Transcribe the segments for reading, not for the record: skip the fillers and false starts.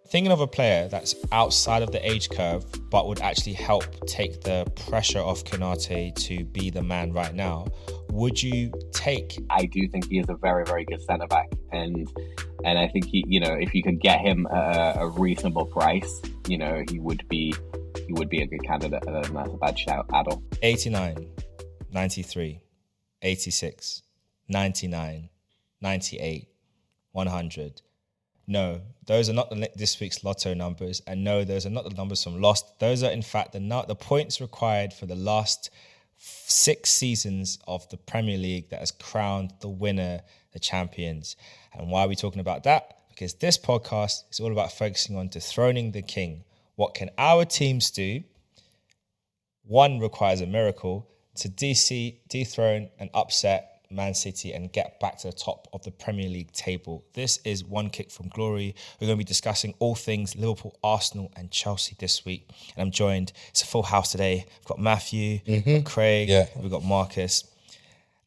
Thinking of a player that's outside of the age curve, but would actually help take the pressure off Konate to be the man right now, would you take? I do think he is a very, very good centre back, and I think he, if you could get him at a reasonable price, he would be a good candidate, and that's a bad shout at all. 89, 93, 86, 99, 98, 100. No, those are not this week's lotto numbers. And no, those are not the numbers from Lost. Those are, in fact, the points required for the last 6 seasons of the Premier League that has crowned the winner, the champions. And why are we talking about that? Because this podcast is all about focusing on dethroning the king. What can our teams do? One requires a miracle to dethrone and upset Man City and get back to the top of the Premier League table. This is One Kick from Glory. We're going to be discussing all things Liverpool, Arsenal and Chelsea this week. And I'm joined, it's a full house today. We've got Matthew, we've got Craig, we've got Markus.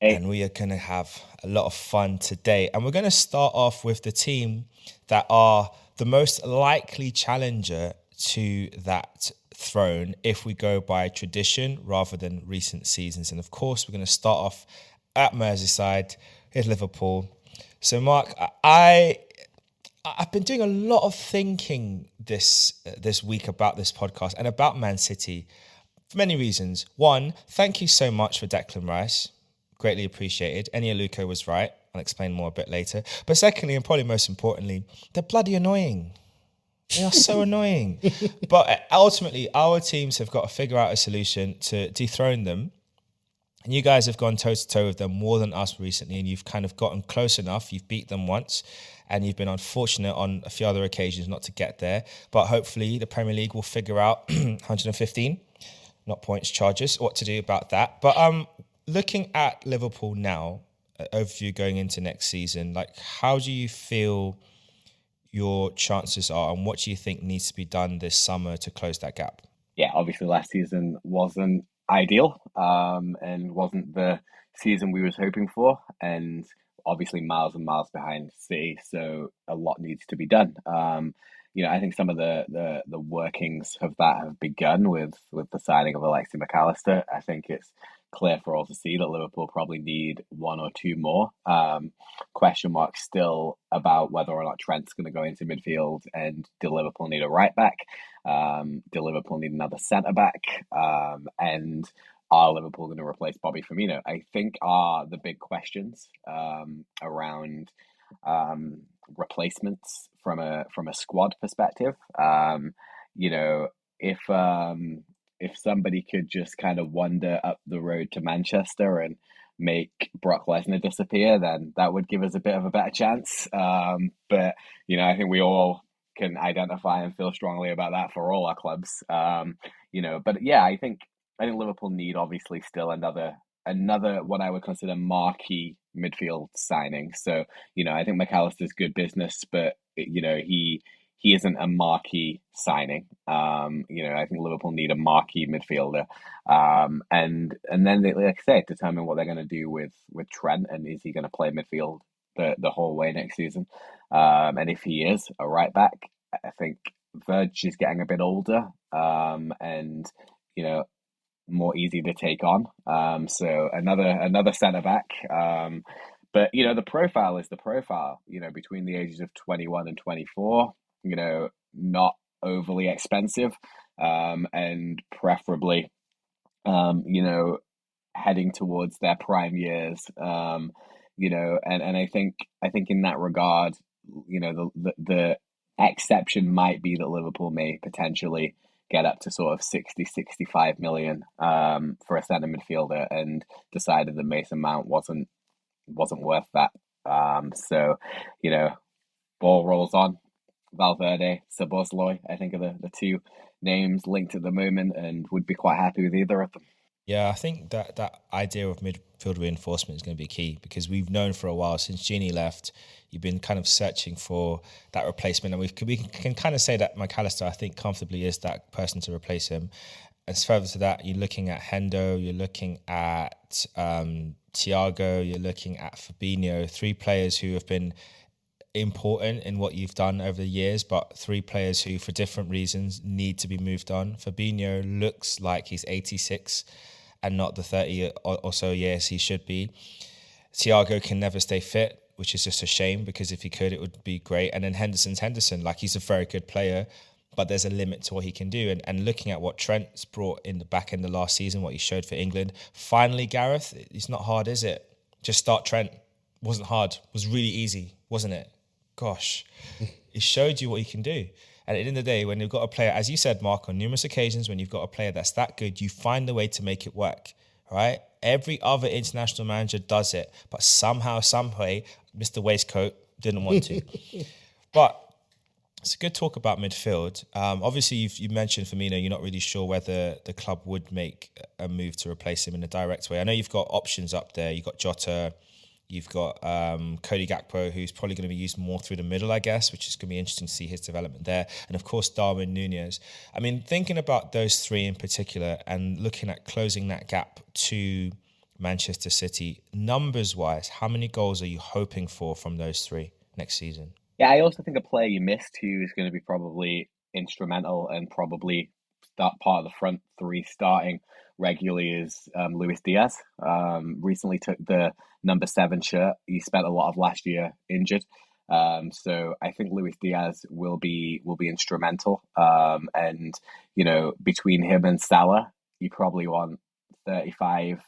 Hey. And we are going to have a lot of fun today. And we're going to start off with the team that are the most likely challenger to that throne if we go by tradition rather than recent seasons. And of course, we're going to start off at Merseyside, at Liverpool. So, Mark, I've been doing a lot of thinking this week about this podcast and about Man City for many reasons. One, thank you so much for Declan Rice. Greatly appreciated. Eni Aluko was right. I'll explain more a bit later. But secondly, and probably most importantly, they're bloody annoying. They are so annoying. But ultimately, our teams have got to figure out a solution to dethrone them. And you guys have gone toe-to-toe with them more than us recently, and you've kind of gotten close enough. You've beat them once, and you've been unfortunate on a few other occasions not to get there. But hopefully the Premier League will figure out 115, not points, charges, what to do about that. But looking at Liverpool now, overview going into next season, like how do you feel your chances are, and what do you think needs to be done this summer to close that gap? Yeah, obviously last season wasn't ideal and wasn't the season we was hoping for, and obviously miles and miles behind City, so a lot needs to be done. I think some of the workings of that have begun with the signing of Alexis McAllister. I think it's clear for all to see that Liverpool probably need one or two more. Question mark still about whether or not Trent's going to go into midfield, and do Liverpool need a right back? Do Liverpool need another centre back? And are Liverpool going to replace Bobby Firmino? I think are the big questions around replacements from a squad perspective. If somebody could just kind of wander up the road to Manchester and make Brock Lesnar disappear, then that would give us a bit of a better chance. But I think we all can identify and feel strongly about that for all our clubs. But yeah, I think Liverpool need obviously still another what I would consider marquee midfield signing. So I think McAllister's good business, but he isn't a marquee signing. I think Liverpool need a marquee midfielder, and then they, like I say, determine what they're going to do with Trent, and is he going to play midfield the whole way next season? And if he is a right back, I think Verge is getting a bit older, and more easy to take on. So another centre back. But the profile is the profile. Between the ages of 21 and 24. Not overly expensive, and preferably, heading towards their prime years. And I think in that regard, the exception might be that Liverpool may potentially get up to sort of 60-65 million for a centre midfielder, and decided that Mason Mount wasn't worth that. So ball rolls on. Valverde, Szoboszlai, I think are the two names linked at the moment, and would be quite happy with either of them. Yeah, I think that idea of midfield reinforcement is going to be key, because we've known for a while since Gini left, you've been kind of searching for that replacement, and we can kind of say that McAllister, I think, comfortably is that person to replace him. As further to that, you're looking at Hendo, you're looking at Thiago, you're looking at Fabinho, 3 players who have been important in what you've done over the years, but three players who, for different reasons, need to be moved on. Fabinho looks like he's 86 and not the 30 or so years he should be. Thiago can never stay fit, which is just a shame, because if he could, it would be great. And then Henderson's Henderson. Like, he's a very good player, but there's a limit to what he can do. And looking at what Trent's brought in the back end of last season, what he showed for England, finally, Gareth, it's not hard, is it? Just start Trent. Wasn't hard. Was really easy, wasn't it? Gosh, it showed you what he can do. And at the end of the day, when you've got a player, as you said, Mark, on numerous occasions, when you've got a player that's that good, you find a way to make it work, right? Every other international manager does it, but somehow, some way, Mr. Waistcoat didn't want to. But it's a good talk about midfield. Obviously, you mentioned Firmino. You're not really sure whether the club would make a move to replace him in a direct way. I know you've got options up there. You've got Jota. You've got Cody Gakpo, who's probably going to be used more through the middle, I guess, which is going to be interesting to see his development there. And, of course, Darwin Núñez. I mean, thinking about those three in particular and looking at closing that gap to Manchester City, numbers-wise, how many goals are you hoping for from those three next season? Yeah, I also think a player you missed who is going to be probably instrumental and probably start part of the front three starting regularly is Luis Diaz. Recently took the number 7 shirt. He spent a lot of last year injured. So I think Luis Diaz will be instrumental. And between him and Salah, you probably want 35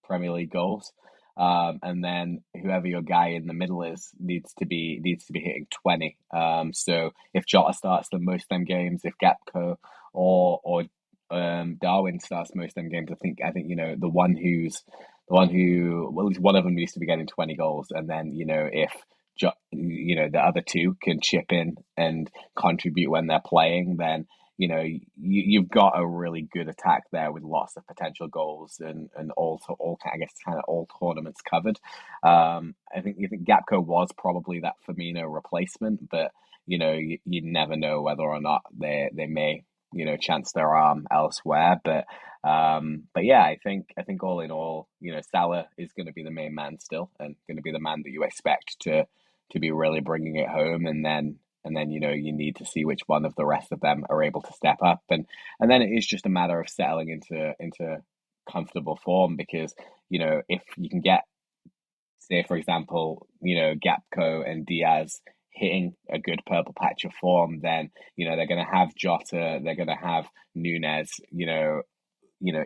Premier League goals. And then whoever your guy in the middle is needs to be hitting 20. So if Jota starts the most of them games, if Gakpo or Darwin starts most of them games, I think the one who well, at least one of them needs to be getting 20 goals, and then if the other two can chip in and contribute when they're playing, then you've got a really good attack there with lots of potential goals and all tournaments covered. I think Gakpo was probably that Firmino replacement, but you never know whether or not they may chance their arm elsewhere. But yeah, I think all in all, Salah is going to be the main man still, and going to be the man that you expect to be really bringing it home, and then you need to see which one of the rest of them are able to step up, and then it is just a matter of settling into comfortable form, because if you can get, say for example, Gakpo and Diaz hitting a good purple patch of form, then they're going to have Jota, they're going to have Núñez,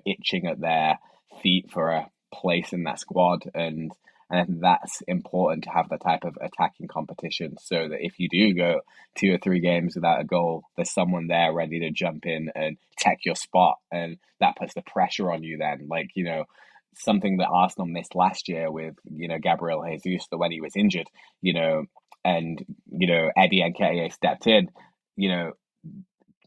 itching at their feet for a place in that squad, and I think that's important to have that type of attacking competition, so that if you do go 2 or 3 games without a goal, there's someone there ready to jump in and take your spot, and that puts the pressure on you then. Like, something that Arsenal missed last year with, Gabriel Jesus, when he was injured, and, Eddie Nketiah stepped in,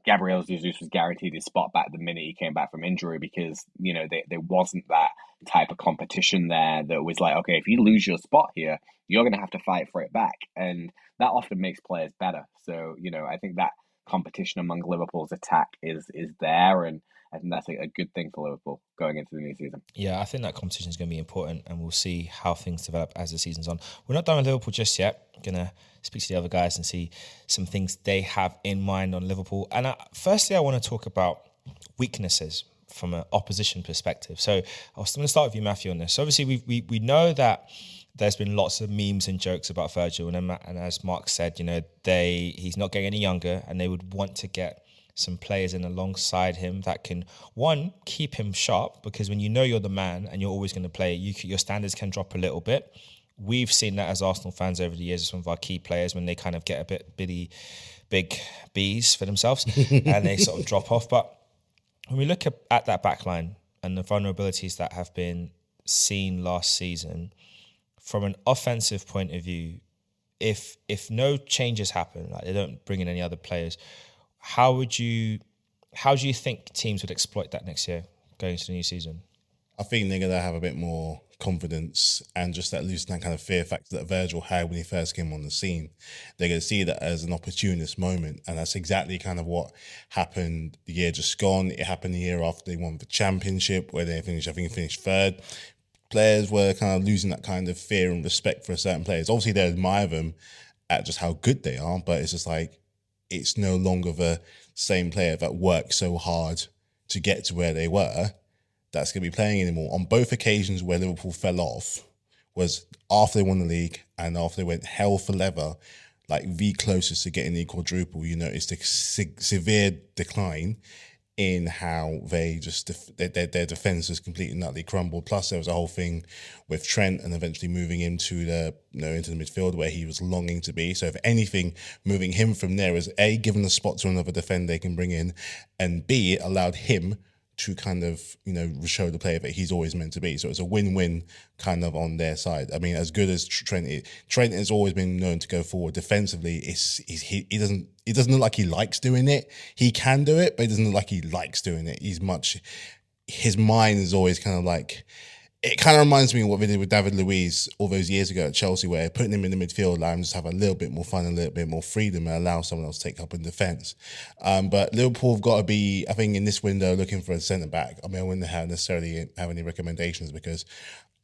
Gabriel Jesus was guaranteed his spot back the minute he came back from injury, because there wasn't that type of competition there that was like, okay, if you lose your spot here, you're going to have to fight for it back, and that often makes players better. So I think that competition among Liverpool's attack is there, and I think that's a good thing for Liverpool going into the new season. Yeah, I think that competition is going to be important, and we'll see how things develop as the season's on. We're not done with Liverpool just yet. Going to speak to the other guys and see some things they have in mind on Liverpool. And firstly, I want to talk about weaknesses from an opposition perspective. So I'm going to start with you, Matthew, on this. So obviously, we know that there's been lots of memes and jokes about Virgil, and as Mark said, he's not getting any younger, and they would want to get some players in alongside him that can, one, keep him sharp, because when you're the man and you're always going to play, your standards can drop a little bit. We've seen that as Arsenal fans over the years with some of our key players, when they kind of get a bit big B's for themselves and they sort of drop off. But when we look at that back line and the vulnerabilities that have been seen last season, from an offensive point of view, if no changes happen, like they don't bring in any other players, how do you think teams would exploit that next year going into the new season? I think they're going to have a bit more confidence and just that losing that kind of fear factor that Virgil had when he first came on the scene. They're going to see that as an opportunist moment, and that's exactly kind of what happened the year just gone. It happened the year after they won the championship, where they finished third. Players were kind of losing that kind of fear and respect for certain players. Obviously, they admire them, at just how good they are, but it's just like it's no longer the same player that worked so hard to get to where they were that's going to be playing anymore. On both occasions where Liverpool fell off was after they won the league and after they went hell for leather, like the closest to getting the quadruple. You noticed a severe decline in how they just their defense has completely and utterly crumbled. Plus, there was a whole thing with Trent and eventually moving into the into the midfield where he was longing to be. So, if anything, moving him from there is A, given the spot to another defender they can bring in, and B, it allowed him to kind of, show the player that he's always meant to be. So it's a win-win kind of on their side. I mean, as good as Trent has always been known to go forward defensively. He doesn't look like he likes doing it. He can do it, but he doesn't look like he likes doing it. His mind is always kind of like, it kind of reminds me of what they did with David Luiz all those years ago at Chelsea, where putting him in the midfield allowed him to just have a little bit more fun, a little bit more freedom, and allow someone else to take up in defence. But Liverpool have got to be, I think, in this window looking for a centre back. I mean, I wouldn't necessarily have any recommendations because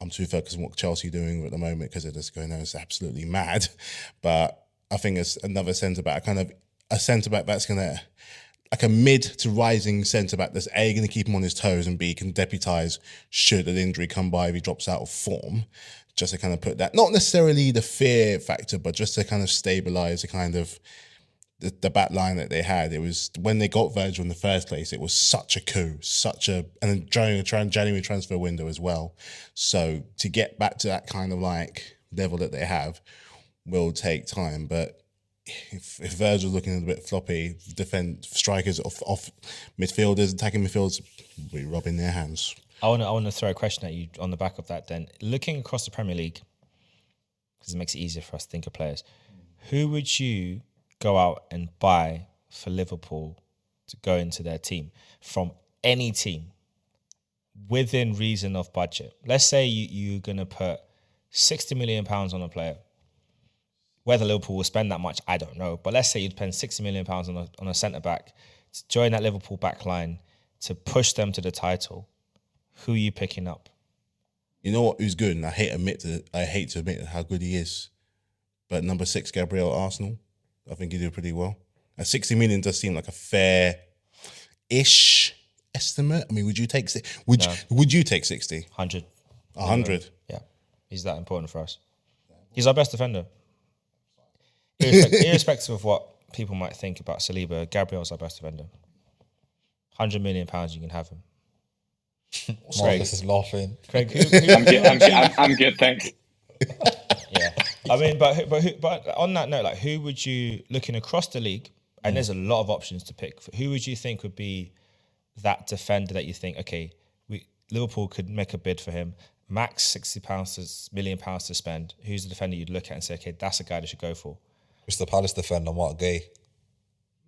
I'm too focused on what Chelsea are doing at the moment because they're just going, it's absolutely mad. But I think it's another centre back, kind of a centre back that's going to, like a mid to rising centre back that's A, going to keep him on his toes, and B, can deputise should an injury come by if he drops out of form, just to kind of put that, not necessarily the fear factor, but just to kind of stabilise the kind of the back line that they had. It was, when they got Virgil in the first place, it was such a coup, and during a January transfer window as well. So to get back to that kind of like level that they have will take time, but if Virgil's looking a bit floppy, defend strikers off midfielders, attacking midfielders will be rubbing their hands. I want to throw a question at you on the back of that then. Looking across the Premier League, because it makes it easier for us to think of players, who would you go out and buy for Liverpool to go into their team from any team within reason of budget? Let's say you're going to put £60 million on a player. Whether Liverpool will spend that much, I don't know. But let's say you'd spend £60 million on a centre-back to join that Liverpool back line to push them to the title. Who are you picking up? You know what? Who's good? And I hate to admit how good he is. But number 6, Gabriel at Arsenal, I think he did pretty well. At 60 million does seem like a fair-ish estimate. I mean, would you take 60? Would you take 60? 100. 100? Yeah. He's that important for us. He's our best defender. Irrespective of what people might think about Saliba, Gabriel's our best defender. £100 million, you can have him. Markus is laughing. Craig, I'm good, thanks. Yeah, I mean, but on that note, like, who would you, looking across the league, and there's a lot of options to pick, who would you think would be that defender that you think, okay, Liverpool could make a bid for him, max £60 million to spend? Who's the defender you'd look at and say, okay, that's a guy they should go for? Crystal Palace defender, Mark Gay.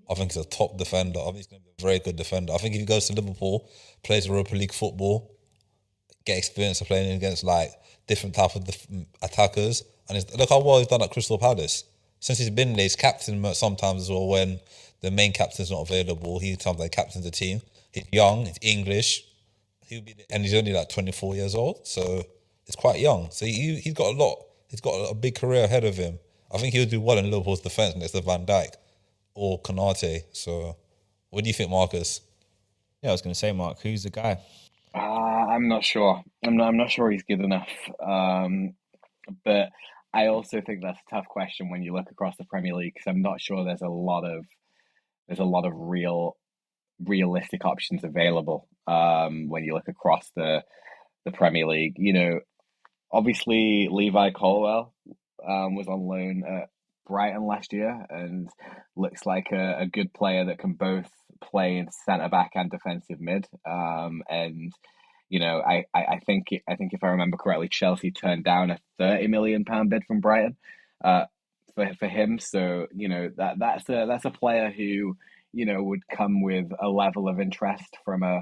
I think he's a top defender. I think he's going to be a very good defender. I think if he goes to Liverpool, plays Europa League football, get experience of playing against like different type of attackers, and look how well he's done at Crystal Palace. Since he's been there, he's captain sometimes as well when the main captain's not available. He sometimes captains the team. He's young, he's English, and he's only like 24 years old, so it's quite young. So he's got a lot. He's got a big career ahead of him. I think he'll do well in Liverpool's defence next to Van Dijk or Konate. So, what do you think, Markus? Yeah, I was going to say, Mark, who's the guy? I'm not sure. I'm not sure he's good enough. But I also think that's a tough question when you look across the Premier League, because I'm not sure there's a lot of realistic options available. When you look across the Premier League, obviously Levi Colwill was on loan at Brighton last year and looks like a good player that can both play in centre back and defensive mid. And I think if I remember correctly, Chelsea turned down a £30 million bid from Brighton for him. So that's a player who would come with a level of interest from a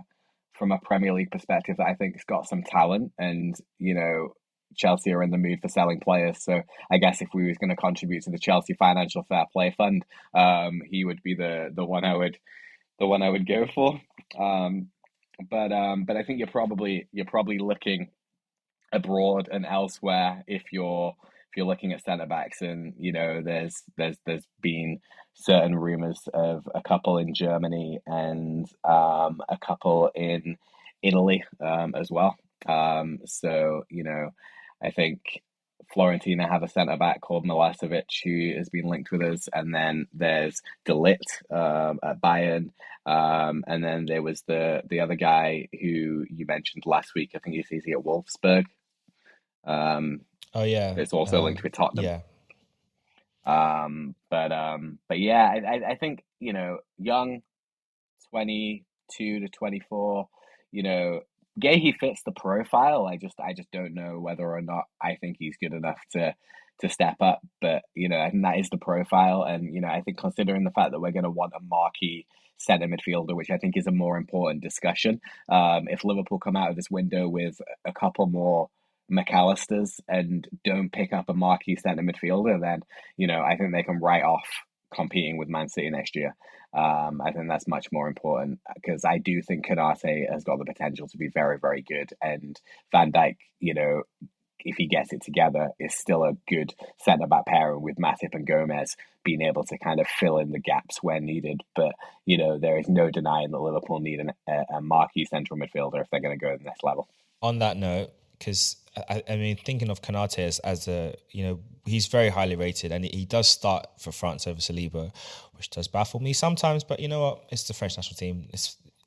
Premier League perspective that I think has got some talent, and Chelsea are in the mood for selling players. So I guess if we was going to contribute to the Chelsea Financial Fair Play Fund, he would be the one I would go for. But I think you're probably looking abroad and elsewhere if you're if you're looking at centre backs, and there's been certain rumours of a couple in Germany and a couple in Italy as well. So I think Florentina have a centre back called Milosevic who has been linked with us, and then there's De Ligt at Bayern, and then there was the other guy who you mentioned last week. I think he's easy at Wolfsburg. Oh yeah, It's also linked with Tottenham. yeah. But yeah, I think young, 22 to 24. Gahey fits the profile. I just don't know whether or not I think he's good enough to step up. But I think that is the profile, and I think considering the fact that we're going to want a marquee centre midfielder, which I think is a more important discussion. If Liverpool come out of this window with a couple more McAllisters and don't pick up a marquee centre midfielder, then I think they can write off competing with Man City next year. I think that's much more important because I do think Konate has got the potential to be very, very good, and Van Dijk, if he gets it together, is still a good centre back pairing with Matip and Gomez being able to kind of fill in the gaps where needed. But there is no denying that Liverpool need a marquee central midfielder if they're going to go to the next level. On that note, because I mean, thinking of Konate as a, he's very highly rated, and he does start for France over Saliba, which does baffle me sometimes. But you know what? It's the French national team.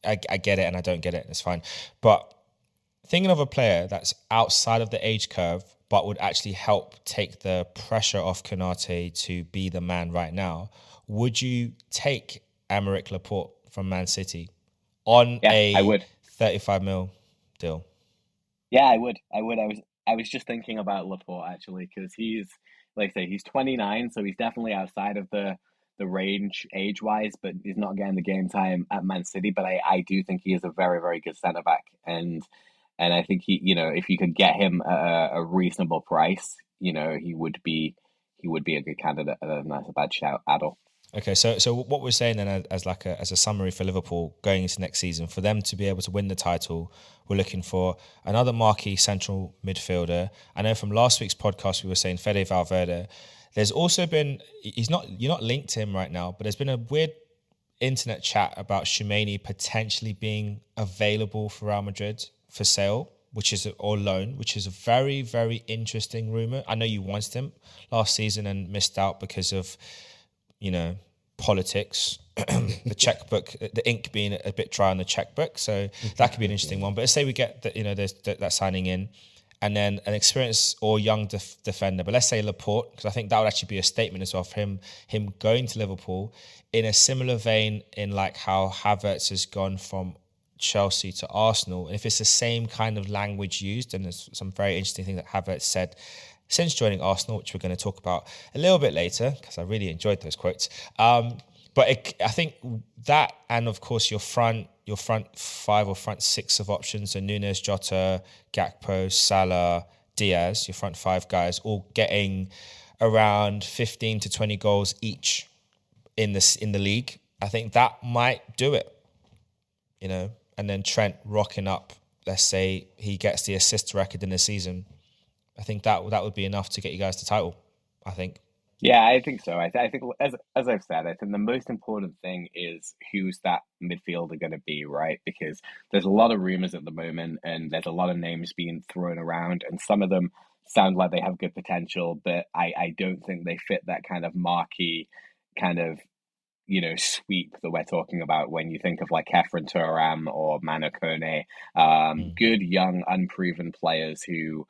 I get it and I don't get it. It's fine. But thinking of a player that's outside of the age curve, but would actually help take the pressure off Konate to be the man right now, would you take Aymeric Laporte from Man City on I would. 35 mil deal? Yeah, I would. I was just thinking about Laporte actually, because he's, like I say, he's 29, so he's definitely outside of the range age wise, but he's not getting the game time at Man City. But I do think he is a very, very good centre back, and I think he, if you could get him at a reasonable price, he would be a good candidate. That's a bad shout, Adol. Okay, so what we're saying then, as a summary for Liverpool going into next season, for them to be able to win the title, we're looking for another marquee central midfielder. I know from last week's podcast we were saying Fede Valverde. There's also been you're not linked to him right now, but there's been a weird internet chat about Tchouaméni potentially being available for Real Madrid for sale, or loan, which is a very, very interesting rumor. I know you wanted him last season and missed out because of politics, the checkbook, the ink being a bit dry on the checkbook. So that could be an interesting one. But let's say we get that, there's that signing in, and then an experienced or young defender. But let's say Laporte, because I think that would actually be a statement as well for him going to Liverpool in a similar vein in like how Havertz has gone from Chelsea to Arsenal. And if it's the same kind of language used, and there's some very interesting things that Havertz said since joining Arsenal, which we're going to talk about a little bit later, because I really enjoyed those quotes. But I think that, and of course your front five or front six of options, so Nunes, Jota, Gakpo, Salah, Diaz, your front five guys, all getting around 15 to 20 goals each in the league. I think that might do it, and then Trent rocking up. Let's say he gets the assist record in the season. I think that would be enough to get you guys the title, I think. Yeah, I think so. I think, as I've said, I think the most important thing is who's that midfielder going to be, right? Because there's a lot of rumors at the moment, and there's a lot of names being thrown around, and some of them sound like they have good potential, but I don't think they fit that kind of marquee kind of sweep that we're talking about when you think of like Kefren Turam or Manu Kone, good young unproven players who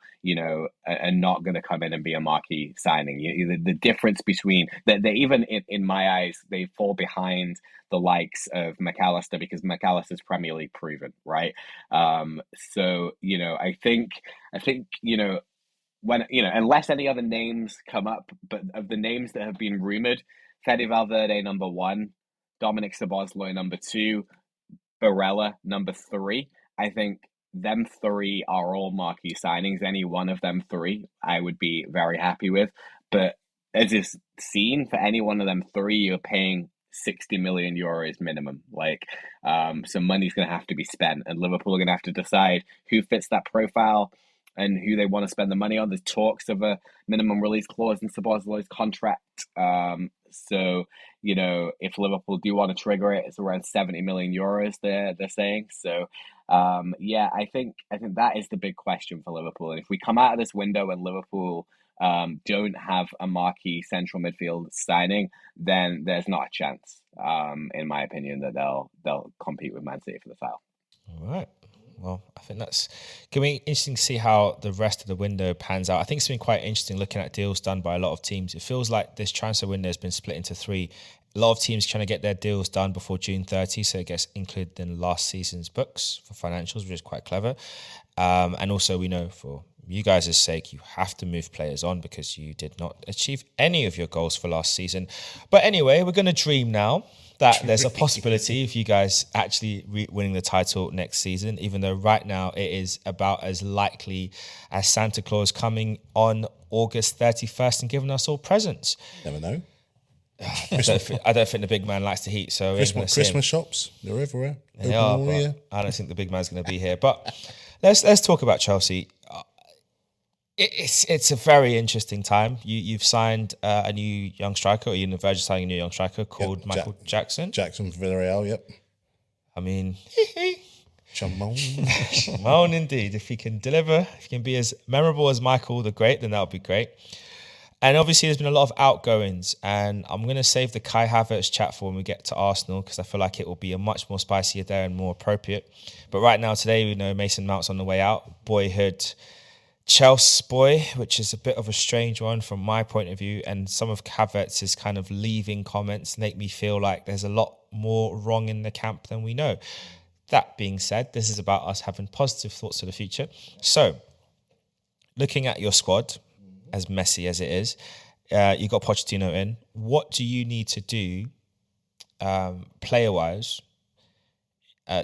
are not going to come in and be a marquee signing. The difference between they even in my eyes, they fall behind the likes of McAllister, because McAllister's Premier League proven, right? So I think when unless any other names come up, but of the names that have been rumored, Fede Valverde number 1, Dominic Szoboszlai number 2, Barella number 3. I think them 3 are all marquee signings. Any one of them 3 I would be very happy with. But as is seen, for any one of them 3, you're paying 60 million euros minimum. Some money's going to have to be spent, and Liverpool are going to have to decide who fits that profile. and who they want to spend the money on. There's talks of a minimum release clause in Szoboszlai's contract. So, you know, if Liverpool do want to trigger it, it's around 70 million euros they're saying. So, yeah, I think that is the big question for Liverpool. And if we come out of this window and Liverpool don't have a marquee central midfield signing, then there's not a chance, in my opinion, that they'll compete with Man City for the title. All right. Well, I think that's going to be interesting to see how the rest of the window pans out. I think it's been quite interesting looking at deals done by a lot of teams. It feels like this transfer window has been split into three. A lot of teams trying to get their deals done before June 30, so it gets included in last season's books for financials, which is quite clever. And also, we know for you guys' sake, you have to move players on because you did not achieve any of your goals for last season. But anyway, we're going to dream now that there's a possibility of you guys actually winning the title next season, even though right now it is about as likely as Santa Claus coming on August 31st and giving us all presents. Never know. I don't think the big man likes the heat, so Christmas shops, they're everywhere. They are, but I don't think the big man's going to be here. But let's talk about Chelsea. It's a very interesting time. You've signed a new young striker, or you're on the verge of signing a new young striker called Michael Jackson. Jackson from Villarreal, yep. I mean, Chamon indeed. If he can deliver, if he can be as memorable as Michael the Great, then that would be great. And obviously, there's been a lot of outgoings, and I'm going to save the Kai Havertz chat for when we get to Arsenal because I feel like it will be a much more spicier there and more appropriate. But right now, today, we know Mason Mount's on the way out. Boyhood Chelsea boy, which is a bit of a strange one from my point of view, and some of Havertz's kind of leaving comments make me feel like there's a lot more wrong in the camp than we know. That being said, this is about us having positive thoughts of the future. So, looking at your squad, as messy as it is, you got Pochettino in. What do you need to do, player-wise,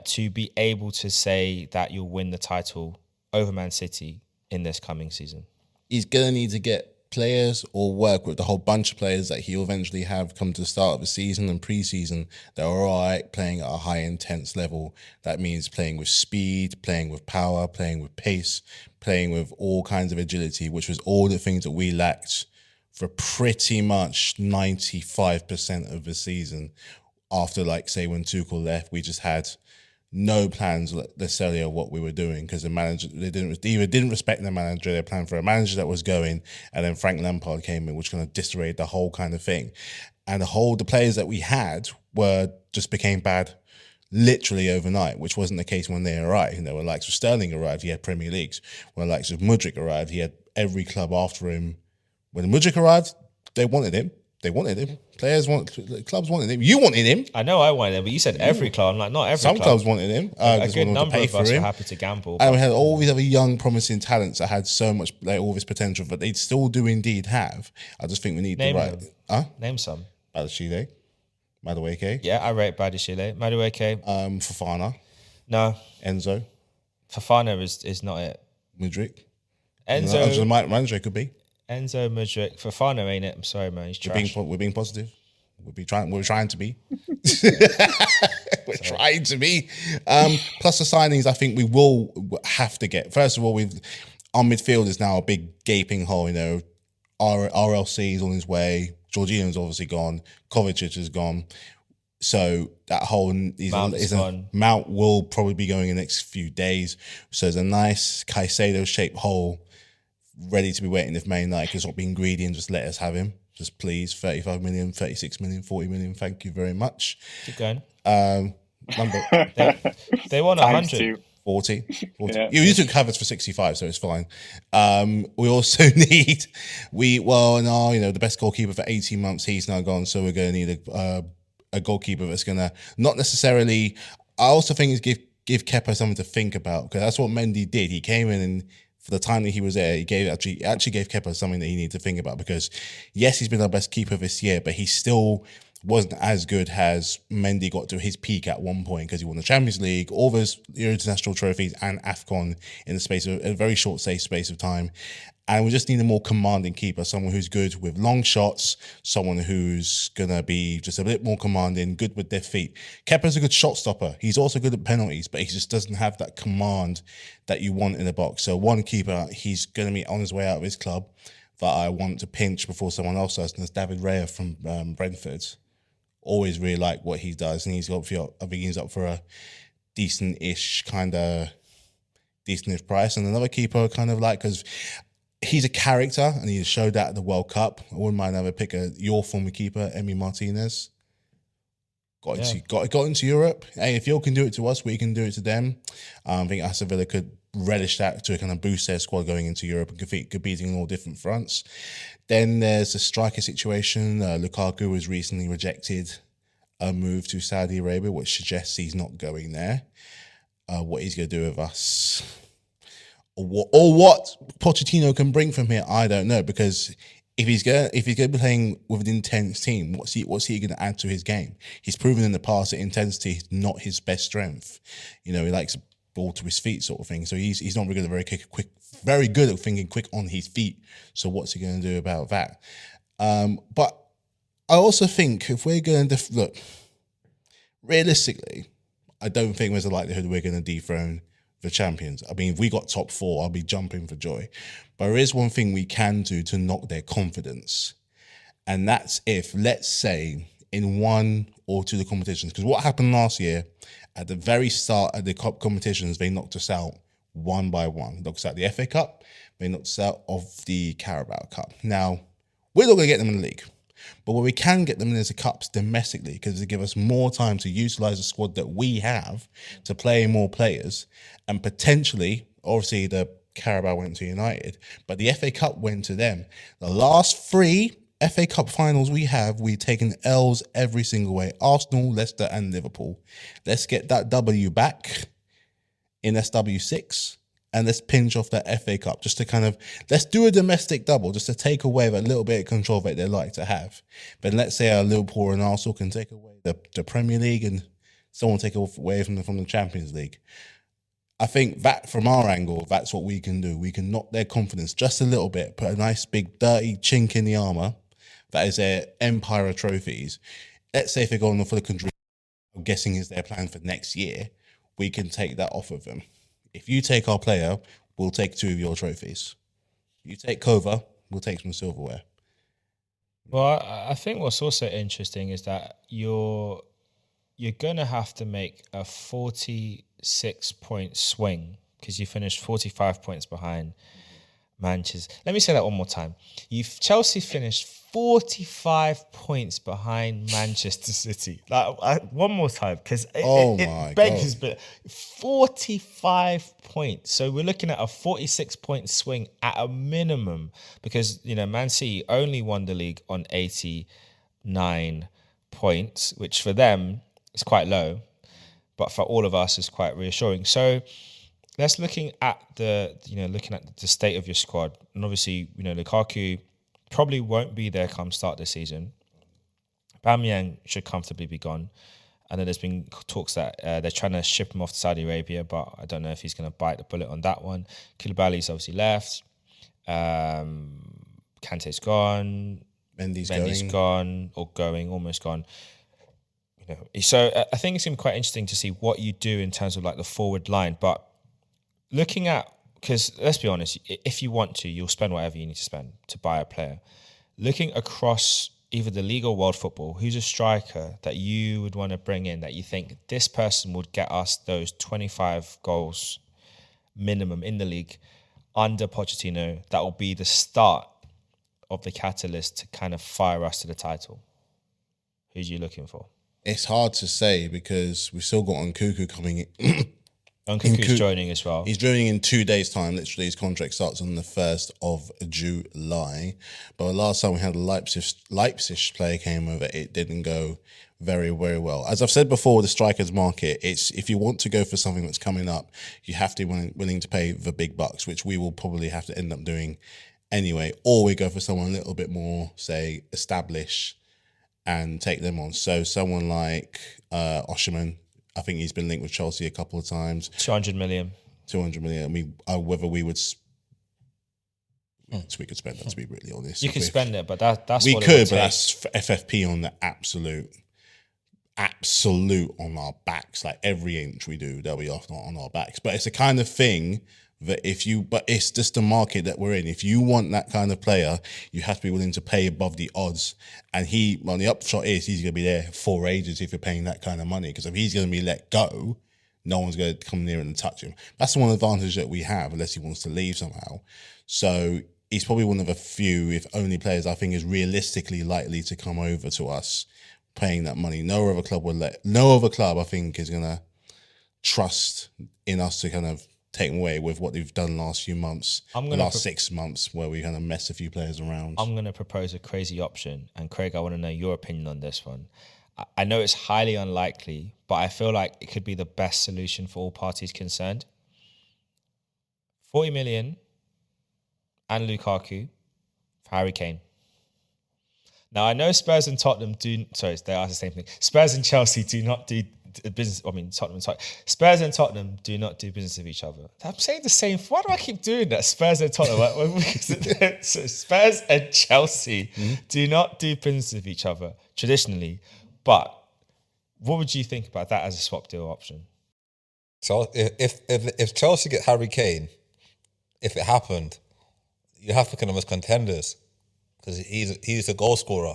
to be able to say that you'll win the title over Man City in this coming season? He's going to need to get players or work with the whole bunch of players that he'll eventually have come to the start of the season and pre-season that are all right, playing at a high intense level. That means playing with speed, playing with power, playing with pace, playing with all kinds of agility, which was all the things that we lacked for pretty much 95% of the season. After, like, say, when Tuchel left, we just had no plans necessarily of what we were doing because the manager, they didn't respect the manager. They planned for a manager that was going, and then Frank Lampard came in, which kind of disarrayed the whole kind of thing. And the players that we had just became bad literally overnight, which wasn't the case when they arrived. You know, when the likes of Sterling arrived, he had Premier Leagues. When the likes of Mudryk arrived, he had every club after him. When Mudryk arrived, they wanted him. Clubs wanted him. You wanted him. I know I wanted him, but you said every club. I'm like, not every club. Some club. clubs wanted him. A good number of us were happy to gamble. And we had all these other young, promising talents that had so much, like, all this potential, but they still do indeed have. I just think we need Name the right. Name some. Badashile, Madueke. Yeah, I rate Badashile. Madueke. Fofana. No. Enzo. Fofana is not it. Mudryk. Enzo. Mudryk could be. Enzo, Mudryk, Fofana ain't it? I'm sorry, man. He's trash. We're being positive. We're trying to be. We're trying to be. Plus the signings, I think we will have to get. First of all, our midfield is now a big gaping hole. You know, RLC is on his way. Jorginho's obviously gone. Kovacic is gone. So that whole Mount will probably be going in the next few days. So there's a nice Caicedo-shaped hole ready to be waiting if Man United can stop being greedy and just let us have him. Just please, 35 million, 36 million, 40 million. Thank you very much. Keep going. Number they want 100. 40. Yeah. You took Havertz for 65, so it's fine. We also need, the best goalkeeper for 18 months, he's now gone, so we're going to need a goalkeeper that's going to not necessarily, I also think is give Kepa something to think about, because that's what Mendy did. He came in and for the time that he was there, he actually gave Kepa something that he needed to think about, because yes, he's been our best keeper this year, but he still wasn't as good as Mendy got to his peak at one point, because he won the Champions League, all those international trophies and AFCON in the space of a very short space of time. And we just need a more commanding keeper, someone who's good with long shots, someone who's going to be just a bit more commanding, good with their feet. Kepa's a good shot stopper. He's also good at penalties, but he just doesn't have that command that you want in the box. So one keeper, he's going to be on his way out of his club that I want to pinch before someone else does, and that's David Raya from Brentford. Always really like what he does, and I think he's up for a decent-ish price. And another keeper kind of like, because he's a character and he showed that at the World Cup. I wouldn't mind having pick your former keeper, Emi Martinez. Got into Europe. Hey, if you can do it to us, we can do it to them. I think Aston Villa could relish that to kind of boost their squad going into Europe and competing on all different fronts. Then there's the striker situation. Lukaku was recently rejected a move to Saudi Arabia, which suggests he's not going there. What he's going to do with us, or what Pochettino can bring from here, I don't know. Because if he's going to be playing with an intense team, what's he going to add to his game? He's proven in the past that intensity is not his best strength. He likes ball to his feet sort of thing. So he's not really very good at thinking quick on his feet. So what's he going to do about that? But I also think if we're going to look realistically, I don't think there's a likelihood we're going to dethrone the champions. I mean, if we got top 4, I'll be jumping for joy. But there is one thing we can do to knock their confidence. And that's if, let's say, in 1 or 2 of the competitions, because what happened last year, at the very start of the cup competitions, they knocked us out one by one. Knocked us out the FA Cup, they knocked us out of the Carabao Cup. Now, we're not going to get them in the league. But what we can get them in is the cups domestically, because they give us more time to utilise the squad that we have to play more players. And potentially, obviously, the Carabao went to United, but the FA Cup went to them. The last 3 FA Cup finals we've taken L's every single way. Arsenal, Leicester and Liverpool. Let's get that W back in SW6 and let's pinch off that FA Cup just to kind of, let's do a domestic double just to take away that little bit of control that they like to have. But let's say our Liverpool and Arsenal can take away the Premier League and someone take away from the Champions League. I think that from our angle, that's what we can do. We can knock their confidence just a little bit, put a nice big dirty chink in the armour. That is their empire of trophies. Let's say if they're going for the country, I'm guessing is their plan for next year, we can take that off of them. If you take our player, we'll take 2 of your trophies. You take Kova, we'll take some silverware. Well, I think what's also interesting is that you're going to have to make a 46-point swing because you finished 45 points behind Manchester. Let me say that one more time. Chelsea finished 45 points behind Manchester City. One more time, because it begs, but 45 points. So we're looking at a 46-point swing at a minimum, because Man City only won the league on 89 points, which for them is quite low, but for all of us is quite reassuring. So let's looking at the state of your squad, and obviously Lukaku probably won't be there come start this season. Aubameyang should comfortably be gone, and then there's been talks that they're trying to ship him off to Saudi Arabia, but I don't know if he's going to bite the bullet on that one. Koulibaly's obviously left. Kante's gone. Mendy's gone, or going, almost gone. So I think it's going to be quite interesting to see what you do in terms of like the forward line, but looking at, because let's be honest, if you want to, you'll spend whatever you need to spend to buy a player. Looking across either the league or world football, who's a striker that you would want to bring in that you think this person would get us those 25 goals minimum in the league under Pochettino, that will be the start of the catalyst to kind of fire us to the title? Who's you looking for? It's hard to say because we've still got Nkunku coming in. Nkunku's joining as well. He's joining in 2 days' time. Literally, his contract starts on the 1st of July. But the last time we had a Leipzig player came over, it didn't go very, very well. As I've said before, the strikers market, it's if you want to go for something that's coming up, you have to be willing to pay the big bucks, which we will probably have to end up doing anyway. Or we go for someone a little bit more, say, established and take them on. So someone like Osimhen, I think he's been linked with Chelsea a couple of times. 200 million. 200 million. I mean, whether we would So we could spend that, to be really honest. You could spend it, but that's we what could, it would but take. that's FFP on the absolute on our backs. Like every inch we do, they'll be off on our backs. But it's the kind of thing that but it's just the market that we're in. If you want that kind of player, you have to be willing to pay above the odds. And the upshot is he's going to be there for ages if you're paying that kind of money. Because if he's going to be let go, no one's going to come near and touch him. That's the one advantage that we have, unless he wants to leave somehow. So he's probably one of a few, if only, players I think is realistically likely to come over to us paying that money. No other club I think is going to trust in us to kind of take them away with what they've done last few months, the last 6 months, where we kind of messed a few players around. I'm going to propose a crazy option. And Craig, I want to know your opinion on this one. I know it's highly unlikely, but I feel like it could be the best solution for all parties concerned. 40 million and Lukaku for Harry Kane. Now, I know Spurs and Tottenham they are the same thing. Spurs and Chelsea do not do business. I mean, Spurs and Tottenham do not do business with each other. I'm saying the same. Why do I keep doing that? Spurs and Tottenham. So Spurs and Chelsea do not do business with each other traditionally. But what would you think about that as a swap deal option? So if Chelsea get Harry Kane, if it happened, you have to look at him as contenders because he's a goal scorer.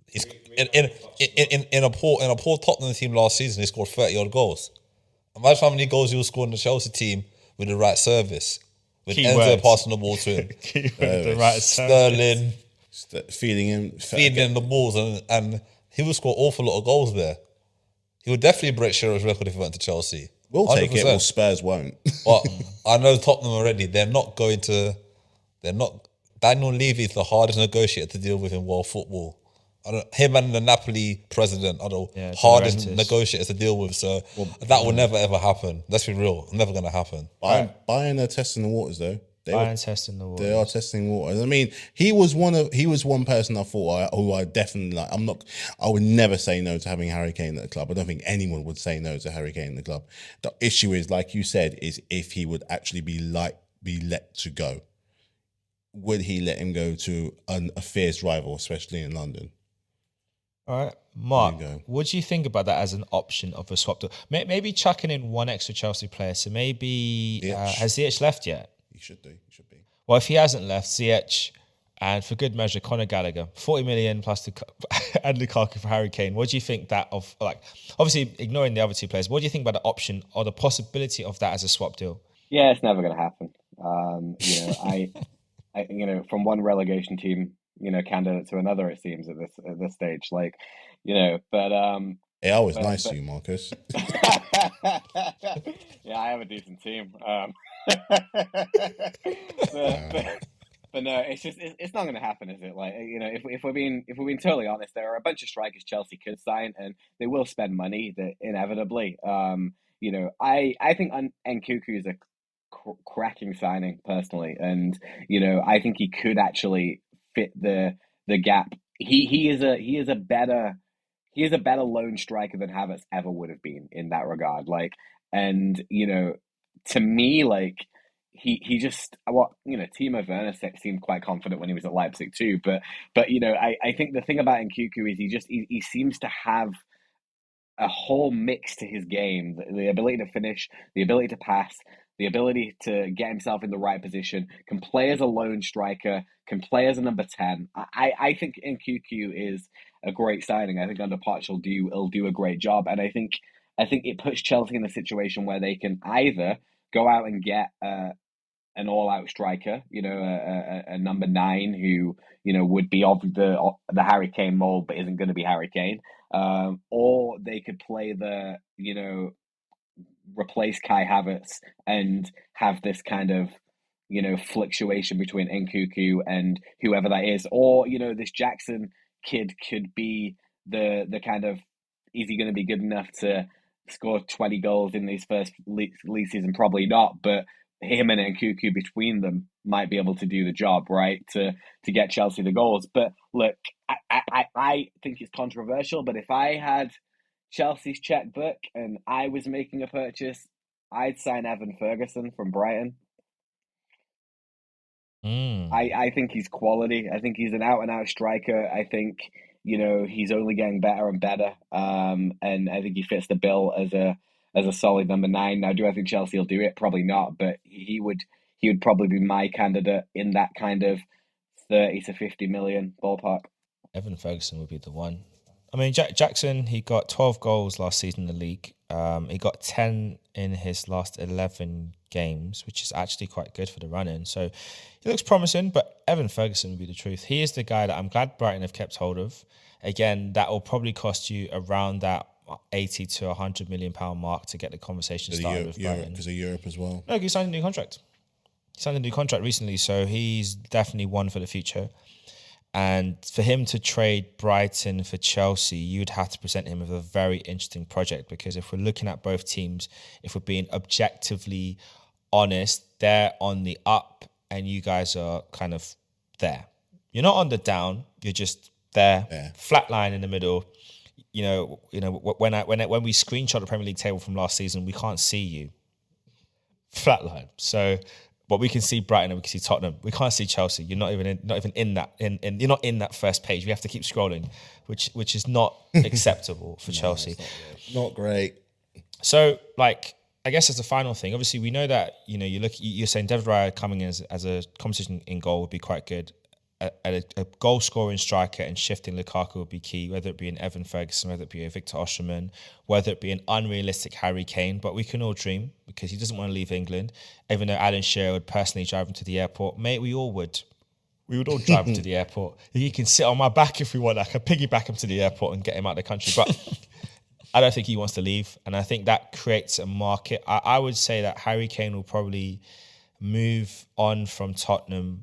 He's in a poor Tottenham team last season. He scored 30 odd goals. Imagine how many goals he will score in the Chelsea team with the right service, with Enzo passing the ball to him, the right Sterling feeding him the balls, and he will score an awful lot of goals there. He would definitely break Shearer's record if he went to Chelsea. We'll 100%. take it, or Spurs won't. But I know Tottenham already. They're not. Daniel Levy is the hardest negotiator to deal with in world football. Him and the Napoli president are the hardest negotiators to deal with. So that will never ever happen. Let's be real. Never going to happen. Bayern are testing the waters though. Bayern's testing the waters. They are testing waters. I mean, he was one person I thought who I definitely like. I would never say no to having Harry Kane at the club. I don't think anyone would say no to Harry Kane in the club. The issue is, like you said, is if he would actually be let to go. Would he let him go to a fierce rival, especially in London? All right, Mark, what do you think about that as an option of a swap deal? Maybe chucking in one extra Chelsea player. So maybe has Ziyech left yet? He should do. Well, if he hasn't left, Ziyech, and for good measure, Conor Gallagher, 40 million plus and Lukaku for Harry Kane. What do you think obviously ignoring the other two players, what do you think about the option or the possibility of that as a swap deal? Yeah, it's never going to happen. I from one relegation team, candidate to another, it seems at this stage, but I was nice to you, Marcus. Yeah, I have a decent team. But no, it's not going to happen, is it? If we're being totally honest, there are a bunch of strikers Chelsea could sign, and they will spend money that inevitably. I think Nkunku is a cracking signing personally, and I think he could actually fit the gap. He is a better lone striker than Havertz ever would have been in that regard. To me, he just Timo Werner seemed quite confident when he was at Leipzig too. But I think the thing about Nkunku is he seems to have a whole mix to his game: the ability to finish, the ability to pass, the ability to get himself in the right position, can play as a lone striker, can play as a number 10. I think Nkunku is a great signing. I think under Poch he'll do a great job, and I think it puts Chelsea in a situation where they can either go out and get an all-out striker, a number 9 who would be of the Harry Kane mold but isn't going to be Harry Kane, or they could play the replace Kai Havertz and have this kind of fluctuation between Nkunku and whoever that is, or this Jackson kid could be the kind of, is he going to be good enough to score 20 goals in his first league season? Probably not, but him and Nkunku between them might be able to do the job, right, to get Chelsea the goals. But look, I think it's controversial, but if I had Chelsea's checkbook and I was making a purchase, I'd sign Evan Ferguson from Brighton. I think he's quality. I think he's an out and out striker. I think, he's only getting better and better. And I think he fits the bill as a solid number 9. Now, do I think Chelsea will do it? Probably not, but he would probably be my candidate in that kind of 30 to 50 million ballpark. Evan Ferguson would be the one. I mean, Jackson, he got 12 goals last season in the league. He got 10 in his last 11 games, which is actually quite good for the run-in. So he looks promising, but Evan Ferguson would be the truth. He is the guy that I'm glad Brighton have kept hold of. Again, that will probably cost you around that 80 to 100 million pound mark to get the conversation started with Brighton. Because of Europe as well. No, he signed a new contract. He signed a new contract recently, so he's definitely one for the future. And for him to trade Brighton for Chelsea, you'd have to present him with a very interesting project, because if we're looking at both teams, if we're being objectively honest, they're on the up and you guys are kind of there. You're not on the down, you're just there, flat line in the middle. When we screenshot the Premier League table from last season, we can't see you. Flat line. So but we can see Brighton and we can see Tottenham. We can't see Chelsea. You're not even in that. You're not in that first page. We have to keep scrolling, which is not acceptable for Chelsea. Not great. So, I guess as the final thing, obviously we know that you're saying David Raya coming in as a competition in goal would be quite good. A goal scoring striker and shifting Lukaku would be key, whether it be an Evan Ferguson, whether it be a Victor Osimhen, whether it be an unrealistic Harry Kane. But we can all dream, because he doesn't want to leave England, even though Alan Shearer would personally drive him to the airport. Mate, we all would. We would all drive him to the airport. He can sit on my back if we want. I can piggyback him to the airport and get him out of the country. But I don't think he wants to leave. And I think that creates a market. I would say that Harry Kane will probably move on from Tottenham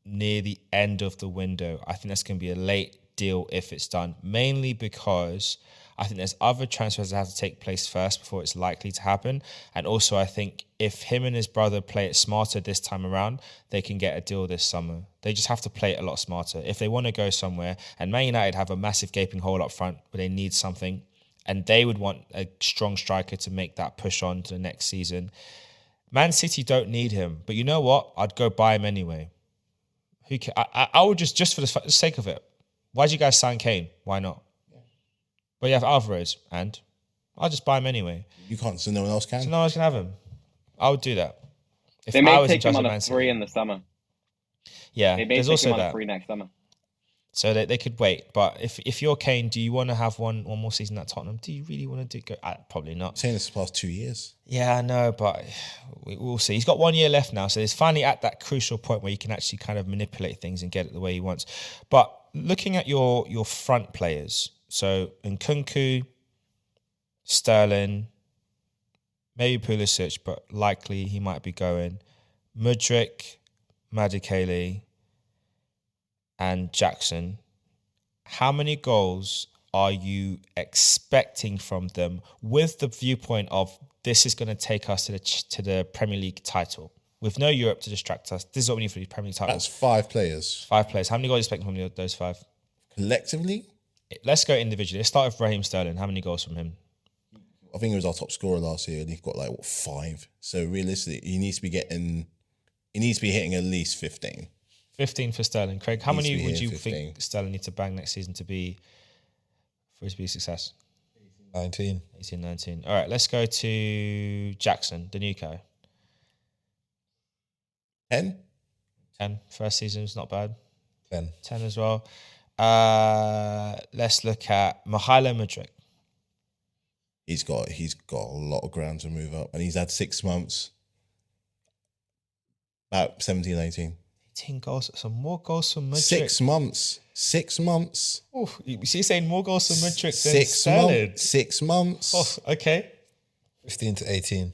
near the end of the window. I think that's going to be a late deal if it's done, mainly because I think there's other transfers that have to take place first before it's likely to happen. And also I think if him and his brother play it smarter this time around, they can get a deal this summer. They just have to play it a lot smarter. If they want to go somewhere, and Man United have a massive gaping hole up front where they need something, and they would want a strong striker to make that push on to the next season. Man City don't need him, but you know what? I'd go buy him anyway. I would just for the sake of it. Why did you guys sign Kane? Why not? Well, you have Alvarez, and I'll just buy him anyway. You can't, so no one else can? So no one else can have him. I would do that. If they may take him on a free in the summer. Yeah, they may there's take also him on that. a free next summer. So they could wait. But if you're Kane, do you want to have one more season at Tottenham? Do you really want to probably not. I'm saying this the past 2 years. Yeah, I know, but we'll see. He's got 1 year left now, so he's finally at that crucial point where he can actually kind of manipulate things and get it the way he wants. But looking at your front players, so Nkunku, Sterling, maybe Pulisic, but likely he might be going. Mudryk, Madikele, and Jackson. How many goals are you expecting from them, with the viewpoint of this is going to take us to the Premier League title? With no Europe to distract us, this is what we need for the Premier League title. That's 5 players. 5 players. How many goals are you expecting from those 5? Collectively? Let's go individually. Let's start with Raheem Sterling. How many goals from him? I think he was our top scorer last year, and he got 5. So realistically, he needs to be hitting at least 15. 15 for Sterling. Craig, how many would you think Sterling need to bang next season for it to be a success? 19. 19. All right, let's go to Jackson, the new guy. 10. 10. First season's not bad. 10. 10 as well. Let's look at Mykhailo Mudryk. He's got a lot of ground to move up, and he's had 6 months. About 17, 18. 18 goals. Some more goals from Mudryk. 6 months. 6 months. Oh, you see, saying more goals from Mudryk than Sterling. 6 months. Oh, okay. 15 to 18.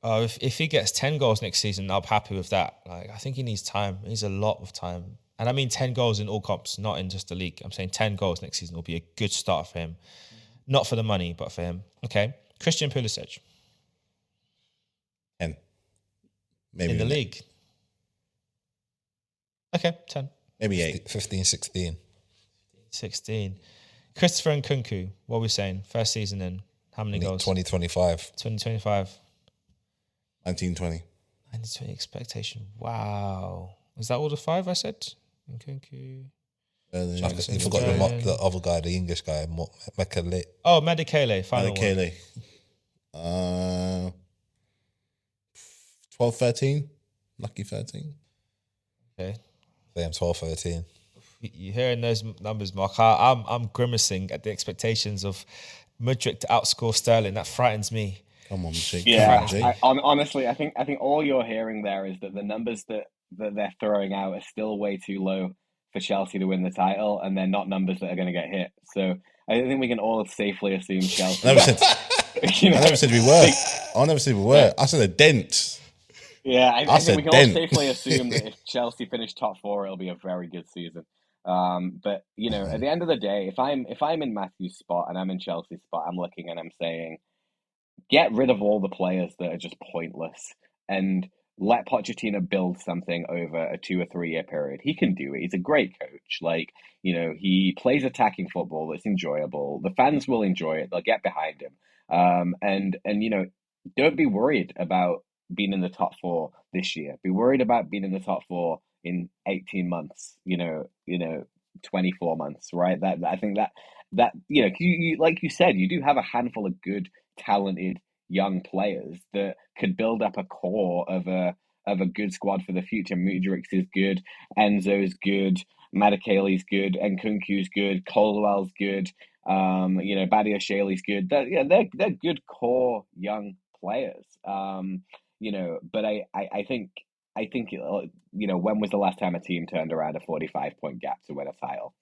If he gets 10 goals next season, I'll be happy with that. I think he needs time. He needs a lot of time. And I mean 10 goals in all comps, not in just the league. I'm saying 10 goals next season will be a good start for him. Not for the money, but for him. Okay. Christian Pulisic. 10. Maybe in the league. Okay, 10. Maybe 8. 15, 16. 16. Christopher Nkunku, what are we saying? First season in. How many goals? 2025. 2025. 19, 20. 19, 20 expectation. Wow. Is that all the 5 I said? Nkunku. You forgot the other guy, the English guy, Mekele. Oh, Medikele, final one. Kele. 12, 13. Lucky 13. Okay. Same 12, 13. You hearing those numbers, Mark? I'm grimacing at the expectations of Mudryk to outscore Sterling. That frightens me. Come on, Jake. Yeah, Come on, Jake. honestly, I think all you're hearing there is that the numbers that they're throwing out are still way too low for Chelsea to win the title, and they're not numbers that are going to get hit. So I think we can all safely assume Chelsea. I never said we were. I never said we were. I said a dent. Yeah, I think we can dent. all safely assume that if Chelsea finish top 4, it'll be a very good season. But at the end of the day, if I'm in Matthew's spot and I'm in Chelsea's spot, I'm looking and I'm saying, get rid of all the players that are just pointless and let Pochettino build something over a 2 or 3 year period. He can do it. He's a great coach. He plays attacking football that's enjoyable. The fans will enjoy it. They'll get behind him. And don't be worried about being in the top 4 this year. Be worried about being in the top 4 in 18 months, 24 months, right? That I think that you like you said, you do have a handful of good, talented young players that could build up a core of a good squad for the future. Mudryk is good, Enzo's good, Madikale's good, Nkunku's good, Colwell's good, Badiashile good. They're good core young players. But I think when was the last time a team turned around a 45-point gap to win a title?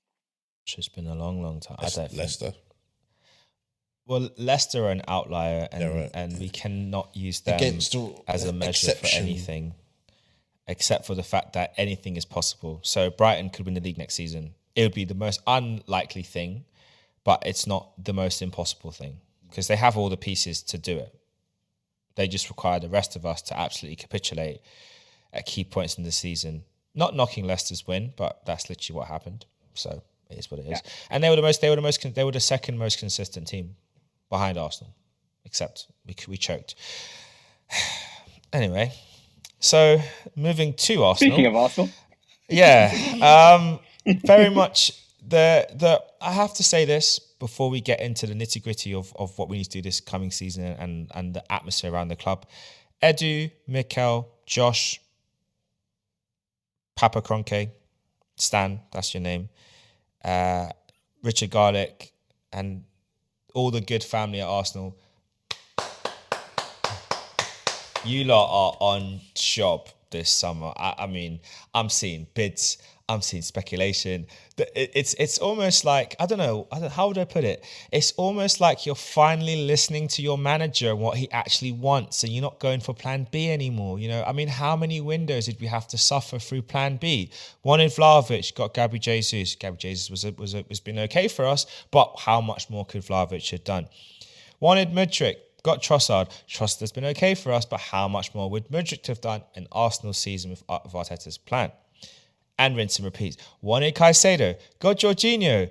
It's just been a long, long time. Leicester. Well, Leicester are an outlier, and we cannot use them as a measure for anything, except for the fact that anything is possible. So Brighton could win the league next season. It would be the most unlikely thing, but it's not the most impossible thing because they have all the pieces to do it. They just require the rest of us to absolutely capitulate at key points in the season. Not knocking Leicester's win, but that's literally what happened. So it is what it is. Yeah. And they were the second most consistent team behind Arsenal, except we choked. Anyway, so moving to Arsenal. Speaking of Arsenal, yeah, very much the. I have to say this before we get into the nitty gritty of what we need to do this coming season and the atmosphere around the club. Edu, Mikel, Josh, Papa Cronke, Stan, that's your name, Richard Garlick, and all the good family at Arsenal. You lot are on job this summer. I mean, I'm seeing bids, I'm seeing speculation. It's almost like, I don't know, how would I put it? It's almost like you're finally listening to your manager and what he actually wants, and you're not going for plan B anymore. I mean, how many windows did we have to suffer through plan B? Wanted Vlahovic, got Gabi Jesus. Gabi Jesus was been okay for us, but how much more could Vlahovic have done? Wanted Mudryk, got Trossard. Trossard's been okay for us, but how much more would Mudryk have done in Arsenal's season with Arteta's plan? And rinse and repeat. Wanted Caicedo, got Jorginho.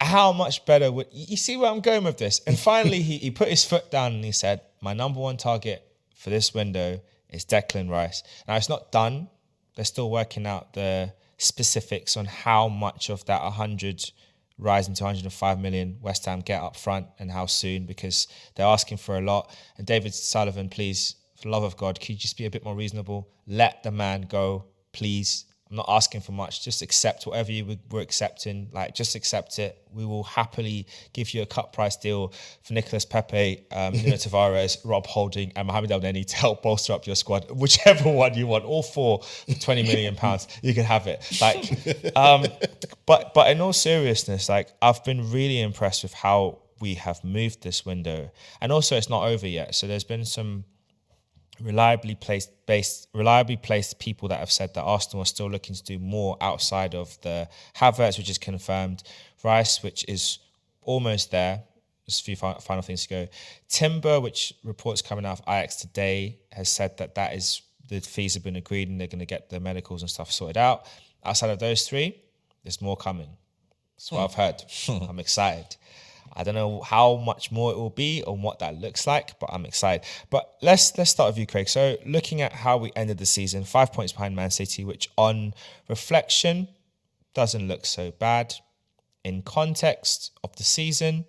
How much better would... You see where I'm going with this? And finally, he put his foot down and he said, my number one target for this window is Declan Rice. Now, it's not done. They're still working out the specifics on how much of that 100 rising to 105 million West Ham get up front and how soon, because they're asking for a lot. And David Sullivan, please, for the love of God, can you just be a bit more reasonable? Let the man go, please. I'm not asking for much. Just accept whatever we're accepting. Just accept it. We will happily give you a cut price deal for Nicolas Pepe, Nuno Tavares, Rob Holding, and Mohamed El Neni to help bolster up your squad. Whichever one you want, all 4 for £20 million, you can have it. But in all seriousness, I've been really impressed with how we have moved this window, and also it's not over yet. So there's been some reliably placed people that have said that Arsenal are still looking to do more outside of the Havertz, which is confirmed, Rice, which is almost there. Just a few final things to go. Timber, which reports coming out of Ajax today, has said that is the fees have been agreed and they're going to get the medicals and stuff sorted out. Outside of those 3, there's more coming. That's what I've heard. I'm excited. I don't know how much more it will be and what that looks like, but I'm excited. But let's start with you, Craig. So looking at how we ended the season, 5 points behind Man City, which on reflection doesn't look so bad. In context of the season,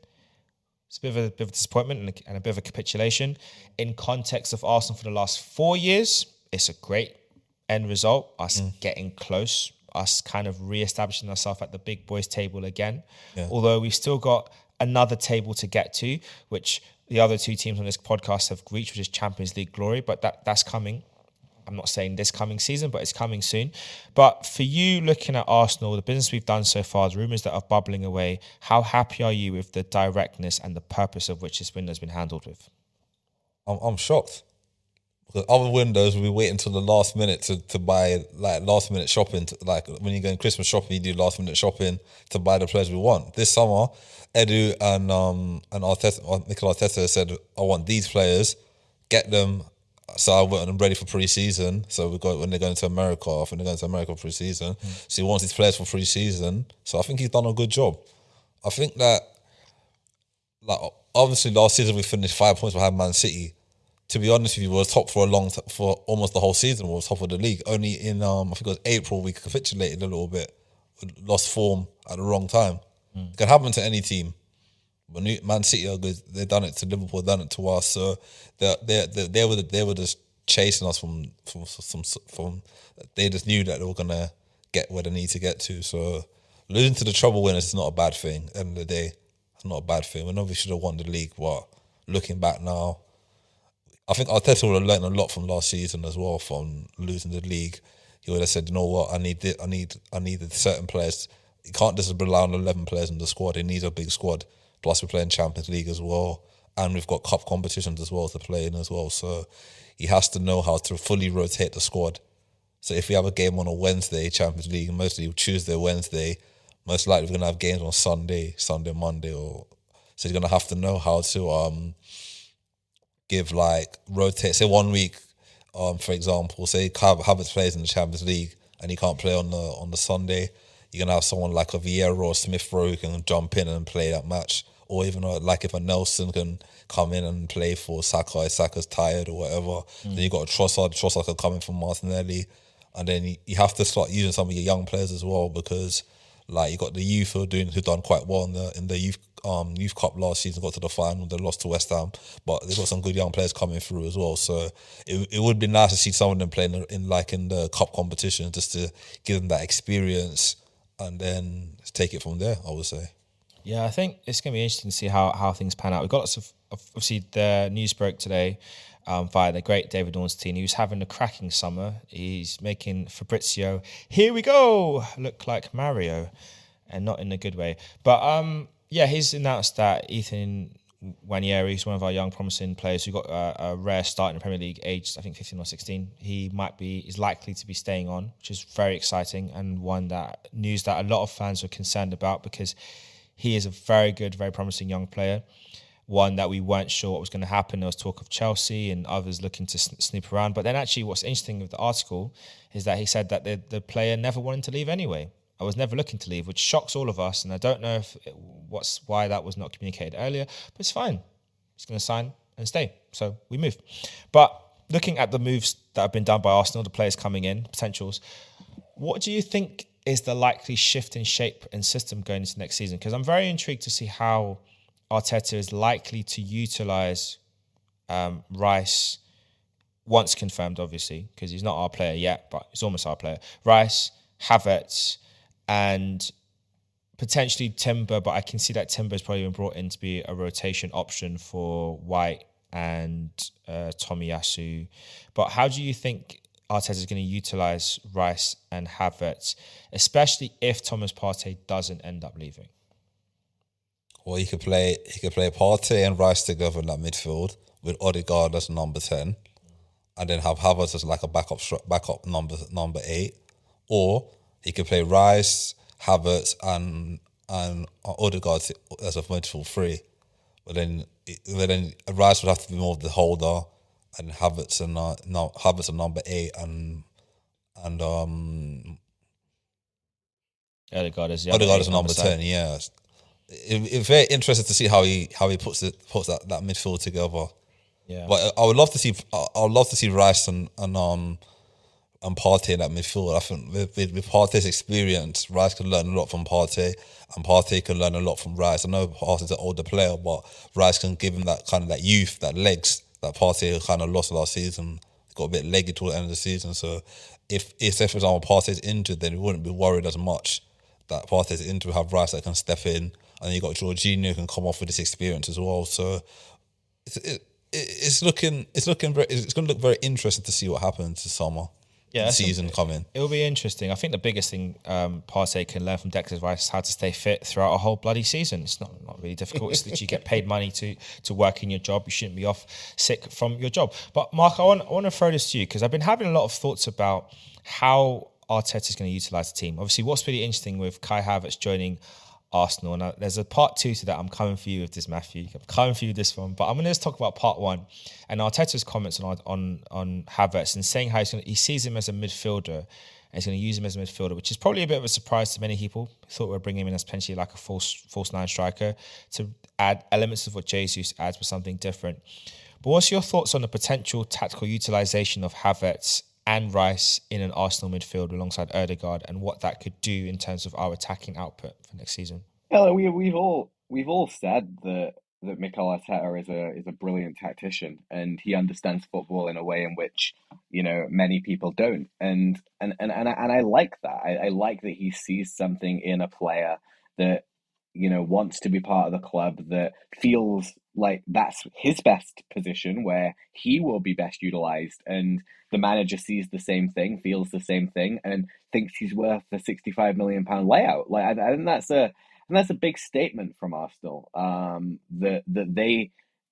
it's a bit of a disappointment and a bit of a capitulation. In context of Arsenal for the last 4 years, it's a great end result. Us getting close, us kind of re-establishing ourselves at the big boys table again. Yeah. Although we've still got another table to get to, which the other two teams on this podcast have reached, which is Champions League glory. But that's coming. I'm not saying this coming season, but it's coming soon. But for you, looking at Arsenal, the business we've done so far, the rumours that are bubbling away, how happy are you with the directness and the purpose of which this window has been handled with? I'm shocked. Because other windows, we wait until the last minute to buy, like, last minute shopping. Like when you go in Christmas shopping, you do last minute shopping to buy the players we want. This summer, Edu and Arteta, Mikel Arteta said, I want these players, get them. So I went and ready for pre-season. So when they're going to America, I think they're going to America pre-season. So he wants these players for pre-season. So I think he's done a good job. I think that, like, obviously last season we finished 5 points behind Man City. To be honest with you, we were top for for almost the whole season. We were top of the league. Only in I think it was April we capitulated a little bit, we lost form at the wrong time. It can happen to any team. When Man City are good, they've done it to Liverpool, done it to us. So they were just chasing us from. They just knew that they were gonna get where they need to get to. So losing to the treble winners is not a bad thing. At the end of the day, it's not a bad thing. We know we should have won the league, but looking back now, I think Arteta would have learned a lot from last season as well, from losing the league. He would have said, you know what, I needed certain players. You can't just rely on 11 players in the squad. It needs a big squad. Plus we're playing Champions League as well. And we've got cup competitions as well to play in as well. So he has to know how to fully rotate the squad. So if we have a game on a Wednesday, Champions League, mostly Tuesday, Wednesday, most likely we're going to have games on Sunday, Monday. So he's going to have to know how to rotate. Say 1 week, for example, say Havertz plays in the Champions League and he can't play on the Sunday. You're going to have someone like a Vieira or Smith Rowe who can jump in and play that match. Or even like if a Nelson can come in and play for Saka, if Saka's tired or whatever. Then you got a Trossard can come in from Martinelli. And then you have to start using some of your young players as well, because like you got the youth who done quite well in the youth cup last season, got to the final, they lost to West Ham, but they've got some good young players coming through as well. So it would be nice to see some of them playing in the cup competition, just to give them that experience and then take it from there, I would say. Yeah, I think it's going to be interesting to see how things pan out. We've got lots of obviously the news broke today via the great David Ornstein, who's having a cracking summer. He's making Fabrizio, here we go, look like Mario, and not in a good way. But yeah, he's announced that Ethan Wanieri, who's one of our young promising players who got a rare start in the Premier League, aged I think 15 or 16, is likely to be staying on, which is very exciting, and news that a lot of fans are concerned about, because he is a very good, very promising young player. One that we weren't sure what was going to happen. There was talk of Chelsea and others looking to snoop around. But then actually what's interesting with the article is that he said that the player never wanted to leave anyway. I was never looking to leave, which shocks all of us. And I don't know why that was not communicated earlier. But it's fine. He's going to sign and stay. So we move. But looking at the moves that have been done by Arsenal, the players coming in, potentials, what do you think is the likely shift in shape and system going into next season? Because I'm very intrigued to see how Arteta is likely to utilise Rice, once confirmed, obviously, because he's not our player yet, but he's almost our player. Rice, Havertz, and potentially Timber, but I can see that Timber has probably been brought in to be a rotation option for White and Tomiyasu. But how do you think Arteta is going to utilise Rice and Havertz, especially if Thomas Partey doesn't end up leaving? Well, he could play Partey and Rice together in that midfield with Odegaard as number 10, and then have Havertz as like a backup number 8, or he could play Rice, Havertz, and Odegaard as a midfield 3. But then Rice would have to be more of the holder, and Havertz and number 8, and Odegaard is number 10, yeah. it's very interesting to see how he puts that midfield together. Yeah. But I would love to see Rice and Partey in that midfield. I think with Partey's experience, Rice can learn a lot from Partey, and Partey can learn a lot from Rice. I know Partey's an older player, but Rice can give him that kind of that youth, that legs that Partey kind of lost last season. He got a bit leggy toward the end of the season. So if say for example Partey's injured, then we wouldn't be worried as much that Partey's injured. We have Rice that can step in, and you got Jorginho who can come off with this experience as well. So it's going to look very interesting to see what happens this summer. Yeah, season coming. It'll be interesting. I think the biggest thing Partey can learn from Declan Rice is how to stay fit throughout a whole bloody season. It's not really difficult. It's that you get paid money to work in your job. You shouldn't be off sick from your job. But Mark, I want to throw this to you because I've been having a lot of thoughts about how Arteta is going to utilise the team. Obviously, what's really interesting with Kai Havertz joining Arsenal. Now, there's a part 2 to that. I'm coming for you with this, Matthew. I'm coming for you with this one. But I'm going to just talk about part 1 and Arteta's comments on Havertz and saying how he sees him as a midfielder and he's going to use him as a midfielder, which is probably a bit of a surprise to many people. Thought we'd bring him in as potentially like a false 9 striker to add elements of what Jesus adds with something different. But what's your thoughts on the potential tactical utilisation of Havertz and Rice in an Arsenal midfield alongside Ødegaard, and what that could do in terms of our attacking output for next season? Yeah, we've all said that Mikel Arteta is a brilliant tactician, and he understands football in a way in which many people don't, and I like that. I like that he sees something in a player that wants to be part of the club, that feels like that's his best position where he will be best utilized, and the manager sees the same thing, feels the same thing, and thinks he's worth the £65 million layout. Like I think that's a big statement from Arsenal. That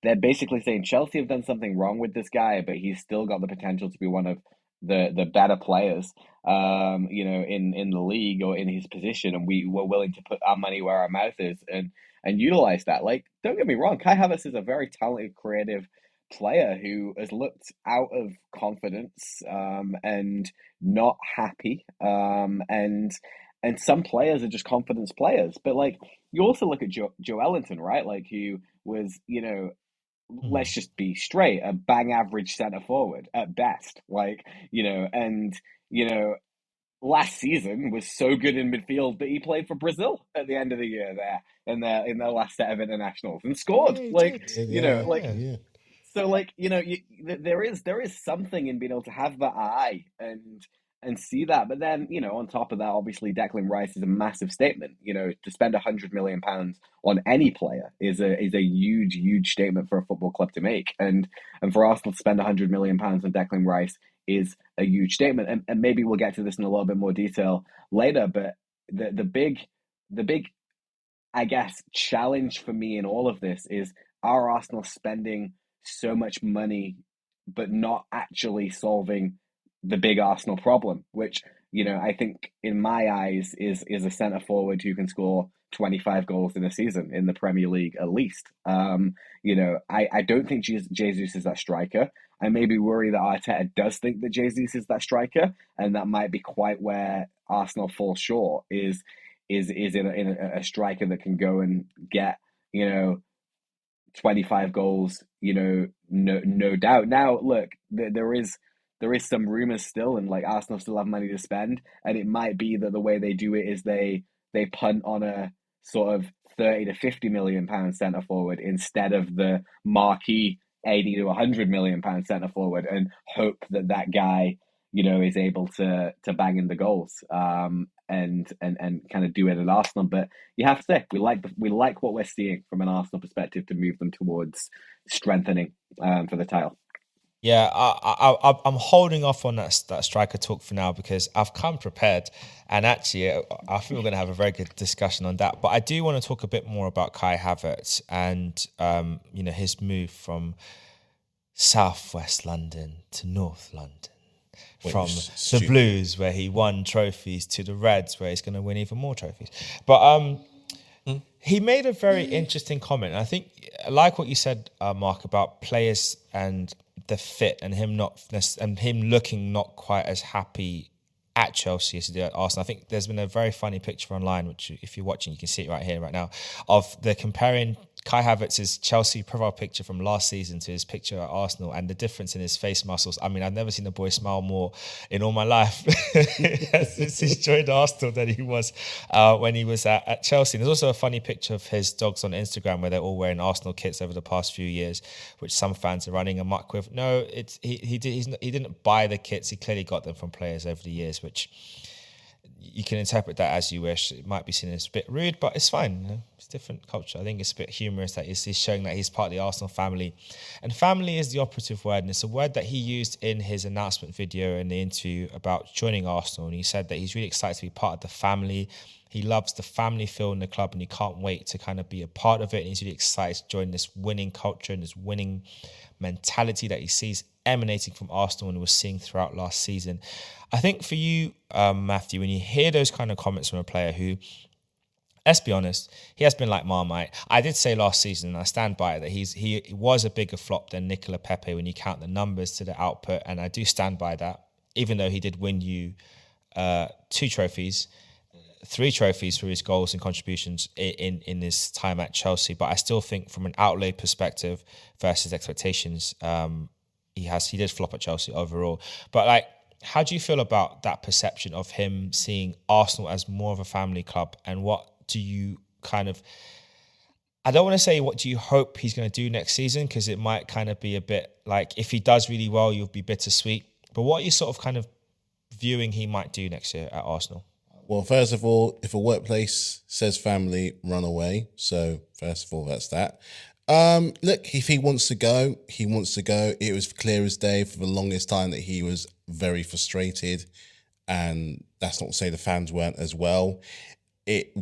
they're basically saying Chelsea have done something wrong with this guy, but he's still got the potential to be one of the better players, in the league or in his position, and we were willing to put our money where our mouth is and utilize that. Like, don't get me wrong, Kai Havertz is a very talented, creative player who has looked out of confidence, and not happy, and some players are just confidence players. But like, you also look at Joe Ellington, right? Like, who was, let's just be straight, a bang average centre forward at best. Like, last season was so good in midfield that he played for Brazil at the end of the year there in their last set of internationals and scored. So like, there is something in being able to have that eye and see that. But then, on top of that, obviously Declan Rice is a massive statement. To spend £100 million on any player is a huge, huge statement for a football club to make. And for Arsenal to spend £100 million on Declan Rice is a huge statement. And maybe we'll get to this in a little bit more detail later. But the big, I guess, challenge for me in all of this is, are Arsenal spending so much money but not actually solving the big Arsenal problem, which, I think in my eyes is a centre forward who can score 25 goals in a season in the Premier League at least. I don't think Jesus is that striker. I maybe worry that Arteta does think that Jesus is that striker, and that might be quite where Arsenal fall short, is in a striker that can go and get 25 goals, no doubt. Now, look, there is some rumours still, and like Arsenal still have money to spend, and it might be that the way they do it is they punt on a sort of 30 to 50 million pound centre forward instead of the marquee 80 to 100 million pound centre forward, and hope that guy is able to bang in the goals, and kind of do it at Arsenal. But you have to say, we like what we're seeing from an Arsenal perspective to move them towards strengthening for the title. Yeah, I'm holding off on that striker talk for now because I've come prepared, and actually I think we're going to have a very good discussion on that. But I do want to talk a bit more about Kai Havertz and his move from Southwest London to North London, from the Blues where he won trophies to the Reds where he's going to win even more trophies. But he made a very interesting comment. I think, like what you said, Mark, about players and the fit, and him looking not quite as happy at Chelsea as he did at Arsenal. I think there's been a very funny picture online, which if you're watching, you can see it right here, right now, of the comparing Kai Havertz's Chelsea profile picture from last season to his picture at Arsenal, and the difference in his face muscles. I mean, I've never seen a boy smile more in all my life since he's joined Arsenal than he was when he was at Chelsea. And there's also a funny picture of his dogs on Instagram where they're all wearing Arsenal kits over the past few years, which some fans are running amok with. No, he didn't buy the kits. He clearly got them from players over the years, which you can interpret that as you wish. It might be seen as a bit rude, but it's fine. You know? It's different culture. I think it's a bit humorous that he's showing that he's part of the Arsenal family. And family is the operative word. And it's a word that he used in his announcement video in the interview about joining Arsenal. And he said that he's really excited to be part of the family. He loves the family feel in the club and he can't wait to kind of be a part of it. And he's really excited to join this winning culture and this winning mentality that he sees emanating from Arsenal and was seeing throughout last season. I think for you, Matthew, when you hear those kind of comments from a player who, let's be honest, he has been like Marmite. I did say last season, and I stand by it, that he was a bigger flop than Nicola Pepe when you count the numbers to the output, and I do stand by that, even though he did win you 2 trophies, 3 trophies for his goals and contributions in his time at Chelsea. But I still think from an outlay perspective versus expectations, he did flop at Chelsea overall. But like, how do you feel about that perception of him seeing Arsenal as more of a family club? And what do you kind of, I don't want to say what do you hope he's going to do next season, because it might kind of be a bit like, if he does really well, you'll be bittersweet. But what are you sort of kind of viewing he might do next year at Arsenal? Well, first of all, if a workplace says family, run away. So first of all, that's that. Look, if he wants to go, he wants to go. It was clear as day for the longest time that he was very frustrated, and that's not to say the fans weren't as well. It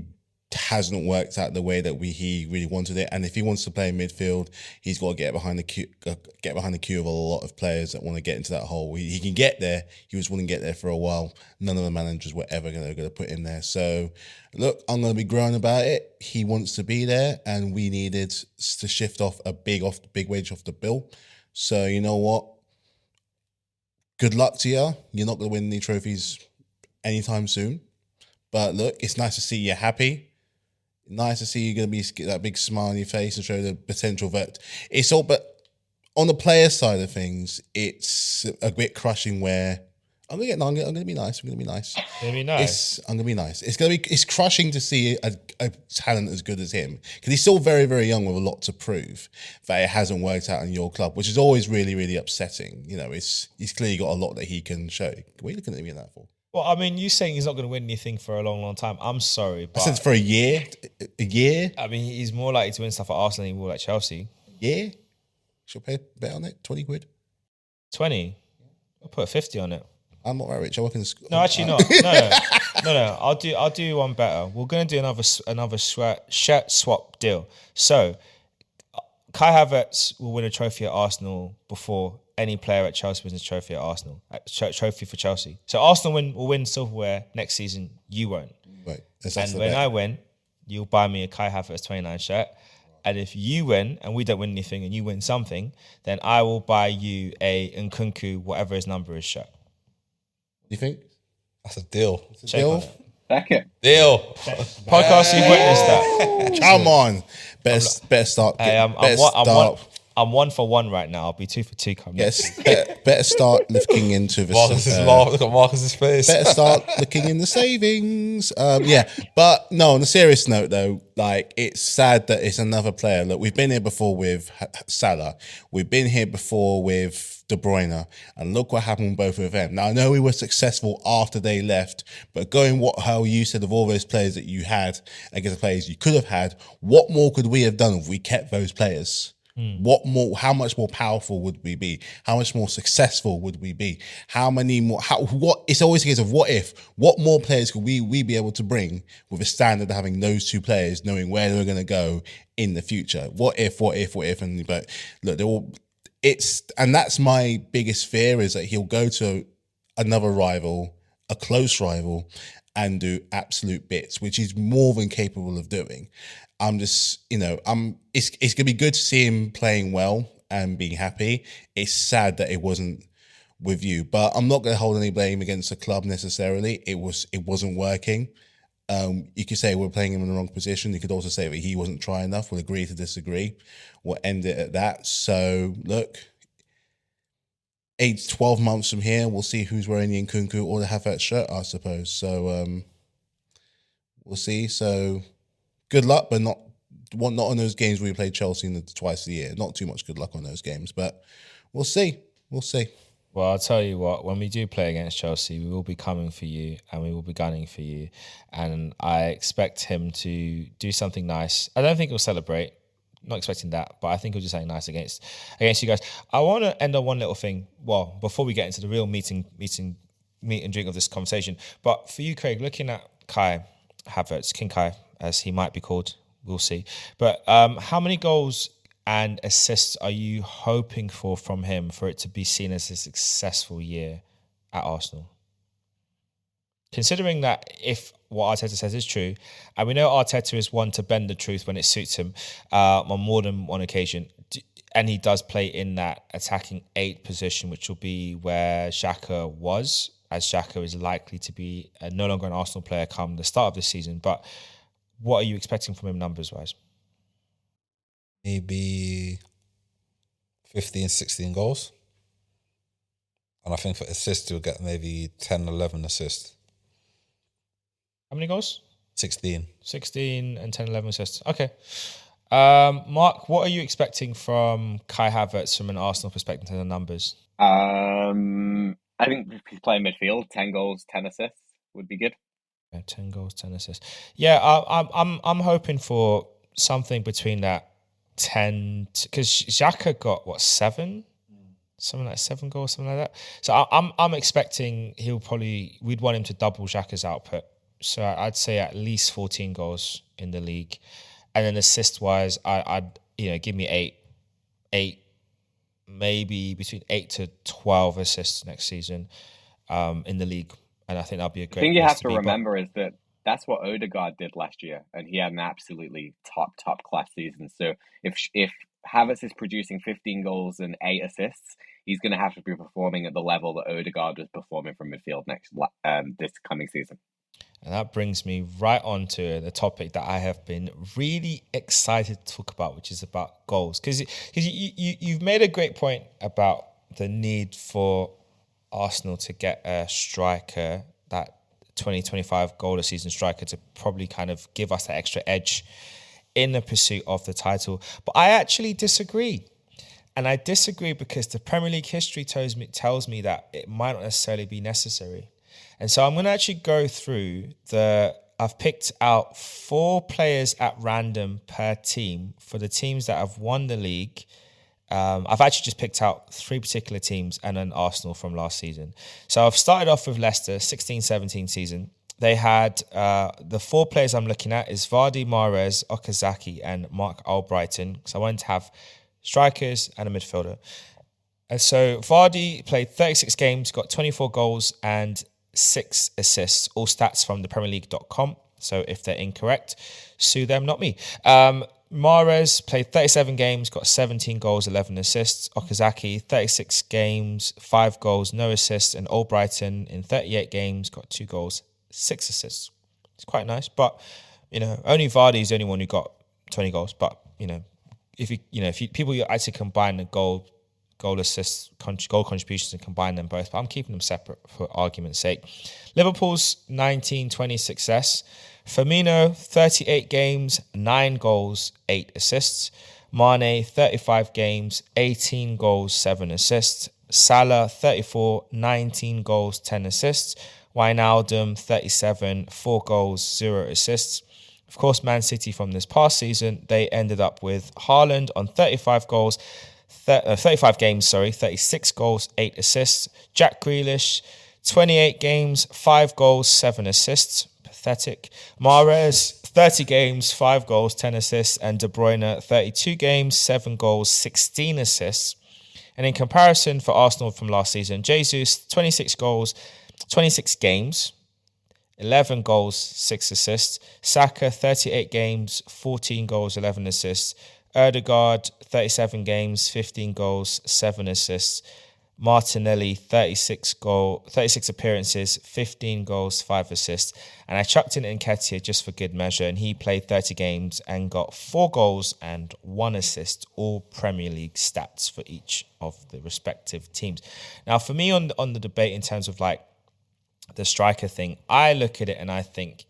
hasn't worked out the way that he really wanted it. And if he wants to play in midfield, he's got to get behind the queue of a lot of players that want to get into that hole. He can get there. He just wouldn't get there for a while. None of the managers were ever going to put him there. So, look, I'm going to be grown about it. He wants to be there, and we needed to shift off a big wage off the bill. So, you know what? Good luck to you. You're not going to win any trophies anytime soon. But look, it's nice to see you happy. Nice to see you going to be that big smile on your face and show the potential that it's all. But on the player side of things, it's a bit crushing. Where I'm going to be nice. I'm going to be nice. Gonna be nice. I'm going to be nice. It's crushing to see a talent as good as him, because he's still very, very young with a lot to prove. That it hasn't worked out in your club, which is always really, really upsetting. You know, he's clearly got a lot that he can show. What are you looking at me in that for? Well, I mean, you saying he's not going to win anything for a long, long time. I'm sorry, but I said for a year. A year? I mean, he's more likely to win stuff at Arsenal than he will at Chelsea. Yeah. Should I bet on it? 20 quid? 20? I'll put 50 on it. I'm not that rich. I work in the school. No, actually not. No. I'll do one better. We're going to do another shirt swap deal. So, Kai Havertz will win a trophy at Arsenal before any player at Chelsea wins a trophy at Arsenal. Trophy for Chelsea. So Arsenal will win silverware next season. You won't. Right. And when I win, you'll buy me a Kai Havertz 29 shirt. And if you win and we don't win anything and you win something, then I will buy you a Nkunku, whatever his number is, shirt. You think? That's a deal. It's a deal? Back it. Deal. Podcast, you've witnessed that. Come on. Better start. Hey, I'm 1 for 1 right now. I'll be 2 for 2 coming. Yes. Better start looking into the Look at Marcus's face. better start looking in the savings. Yeah, but no, on a serious note though, like, it's sad that it's another player. Look, we've been here before with Salah. We've been here before with De Bruyne, and look what happened with both of them. Now, I know we were successful after they left, but going how you said of all those players that you had against the players you could have had, what more could we have done if we kept those players? What more? How much more powerful would we be? How much more successful would we be? How many more? What? It's always a case of what if. What more players could we be able to bring with a standard of having those 2 players, knowing where they're going to go in the future? What if? And but look, they're all. And that's my biggest fear, is that he'll go to another rival, a close rival, and do absolute bits, which he's more than capable of doing. I'm just, it's going to be good to see him playing well and being happy. It's sad that it wasn't with you, but I'm not going to hold any blame against the club necessarily. It wasn't working. You could say we're playing him in the wrong position. You could also say that he wasn't trying enough. We'll agree to disagree. We'll end it at that. So look, 8-12 months from here, we'll see who's wearing the Nkunku or the Havertz shirt, I suppose. So we'll see. So good luck, but not on those games where we play Chelsea twice a year. Not too much good luck on those games, but we'll see. We'll see. Well, I'll tell you what, when we do play against Chelsea, we will be coming for you and we will be gunning for you. And I expect him to do something nice. I don't think he'll celebrate. Not expecting that, but I think he'll do something nice against you guys. I want to end on one little thing. Well, before we get into the real meet and drink of this conversation. But for you, Craig, looking at Kai Havertz, King Kai, as he might be called, we'll see. But how many goals and assists are you hoping for from him for it to be seen as a successful year at Arsenal? Considering that if what Arteta says is true, and we know Arteta is one to bend the truth when it suits him on more than one occasion, and he does play in that attacking 8 position, which will be where Xhaka was, as Xhaka is likely to be no longer an Arsenal player come the start of this season. But what are you expecting from him numbers-wise? Maybe 15, 16 goals. And I think for assists, he'll get maybe 10, 11 assists. How many goals? 16. 16 and 10, 11 assists. Okay. Mark, what are you expecting from Kai Havertz from an Arsenal perspective in terms of numbers? I think if he's playing midfield, 10 goals, 10 assists would be good. Yeah, 10 goals, 10 assists. Yeah, I'm hoping for something between that 10, because Xhaka got 7, something like 7 goals, something like that. So I'm expecting we'd want him to double Xhaka's output. So I'd say at least 14 goals in the league, and then assist wise, I'd give me 8, maybe between 8 to 12 assists next season, in the league, and I think that'll be a great. The thing you have to remember is that that's what Odegaard did last year, and he had an absolutely top class season. So if Havertz is producing 15 goals and 8 assists, he's going to have to be performing at the level that Odegaard was performing from midfield this coming season. And that brings me right on to the topic that I have been really excited to talk about, which is about goals. Because you've made a great point about the need for Arsenal to get a striker, that 2025 goal a season striker, to probably kind of give us that extra edge in the pursuit of the title. But I actually disagree. And I disagree because the Premier League history tells me that it might not necessarily be necessary. And so I'm going to actually go through I've picked out 4 players at random per team for the teams that have won the league. I've actually just picked out 3 particular teams and an Arsenal from last season. So I've started off with Leicester, 16-17 season. They had the 4 players I'm looking at is Vardy, Mahrez, Okazaki, and Mark Albrighton. So I wanted to have strikers and a midfielder. And so Vardy played 36 games, got 24 goals and 6 assists, all stats from the PremierLeague.com. So if they're incorrect, sue them, not me. Mahrez played 37 games, got 17 goals, 11 assists. Okazaki, 36 games, 5 goals, no assists. And Albrighton in 38 games, got 2 goals, 6 assists. It's quite nice. But, only Vardy is the only one who got 20 goals. But, if people actually combine the goal assists, goal contributions and combine them both, but I'm keeping them separate for argument's sake. Liverpool's 19-20 success. Firmino, 38 games, 9 goals, 8 assists. Mane, 35 games, 18 goals, 7 assists. Salah, 34, 19 goals, 10 assists. Wijnaldum, 37, 4 goals, 0 assists. Of course, Man City from this past season, they ended up with Haaland on 35 games, 36 goals, 8 assists. Jack Grealish, 28 games, 5 goals, 7 assists. Pathetic. Mahrez, 30 games, 5 goals, 10 assists. And De Bruyne, 32 games, 7 goals, 16 assists. And in comparison for Arsenal from last season, Jesus, 26 goals, 26 games, 11 goals, 6 assists. Saka, 38 games, 14 goals, 11 assists. Odegaard, 37 games, 15 goals, 7 assists. Martinelli, 36 appearances, 15 goals, 5 assists. And I chucked in Nketiah just for good measure, and he played 30 games and got 4 goals and 1 assist, all Premier League stats for each of the respective teams. Now, for me on the debate in terms of like the striker thing, I look at it and I think,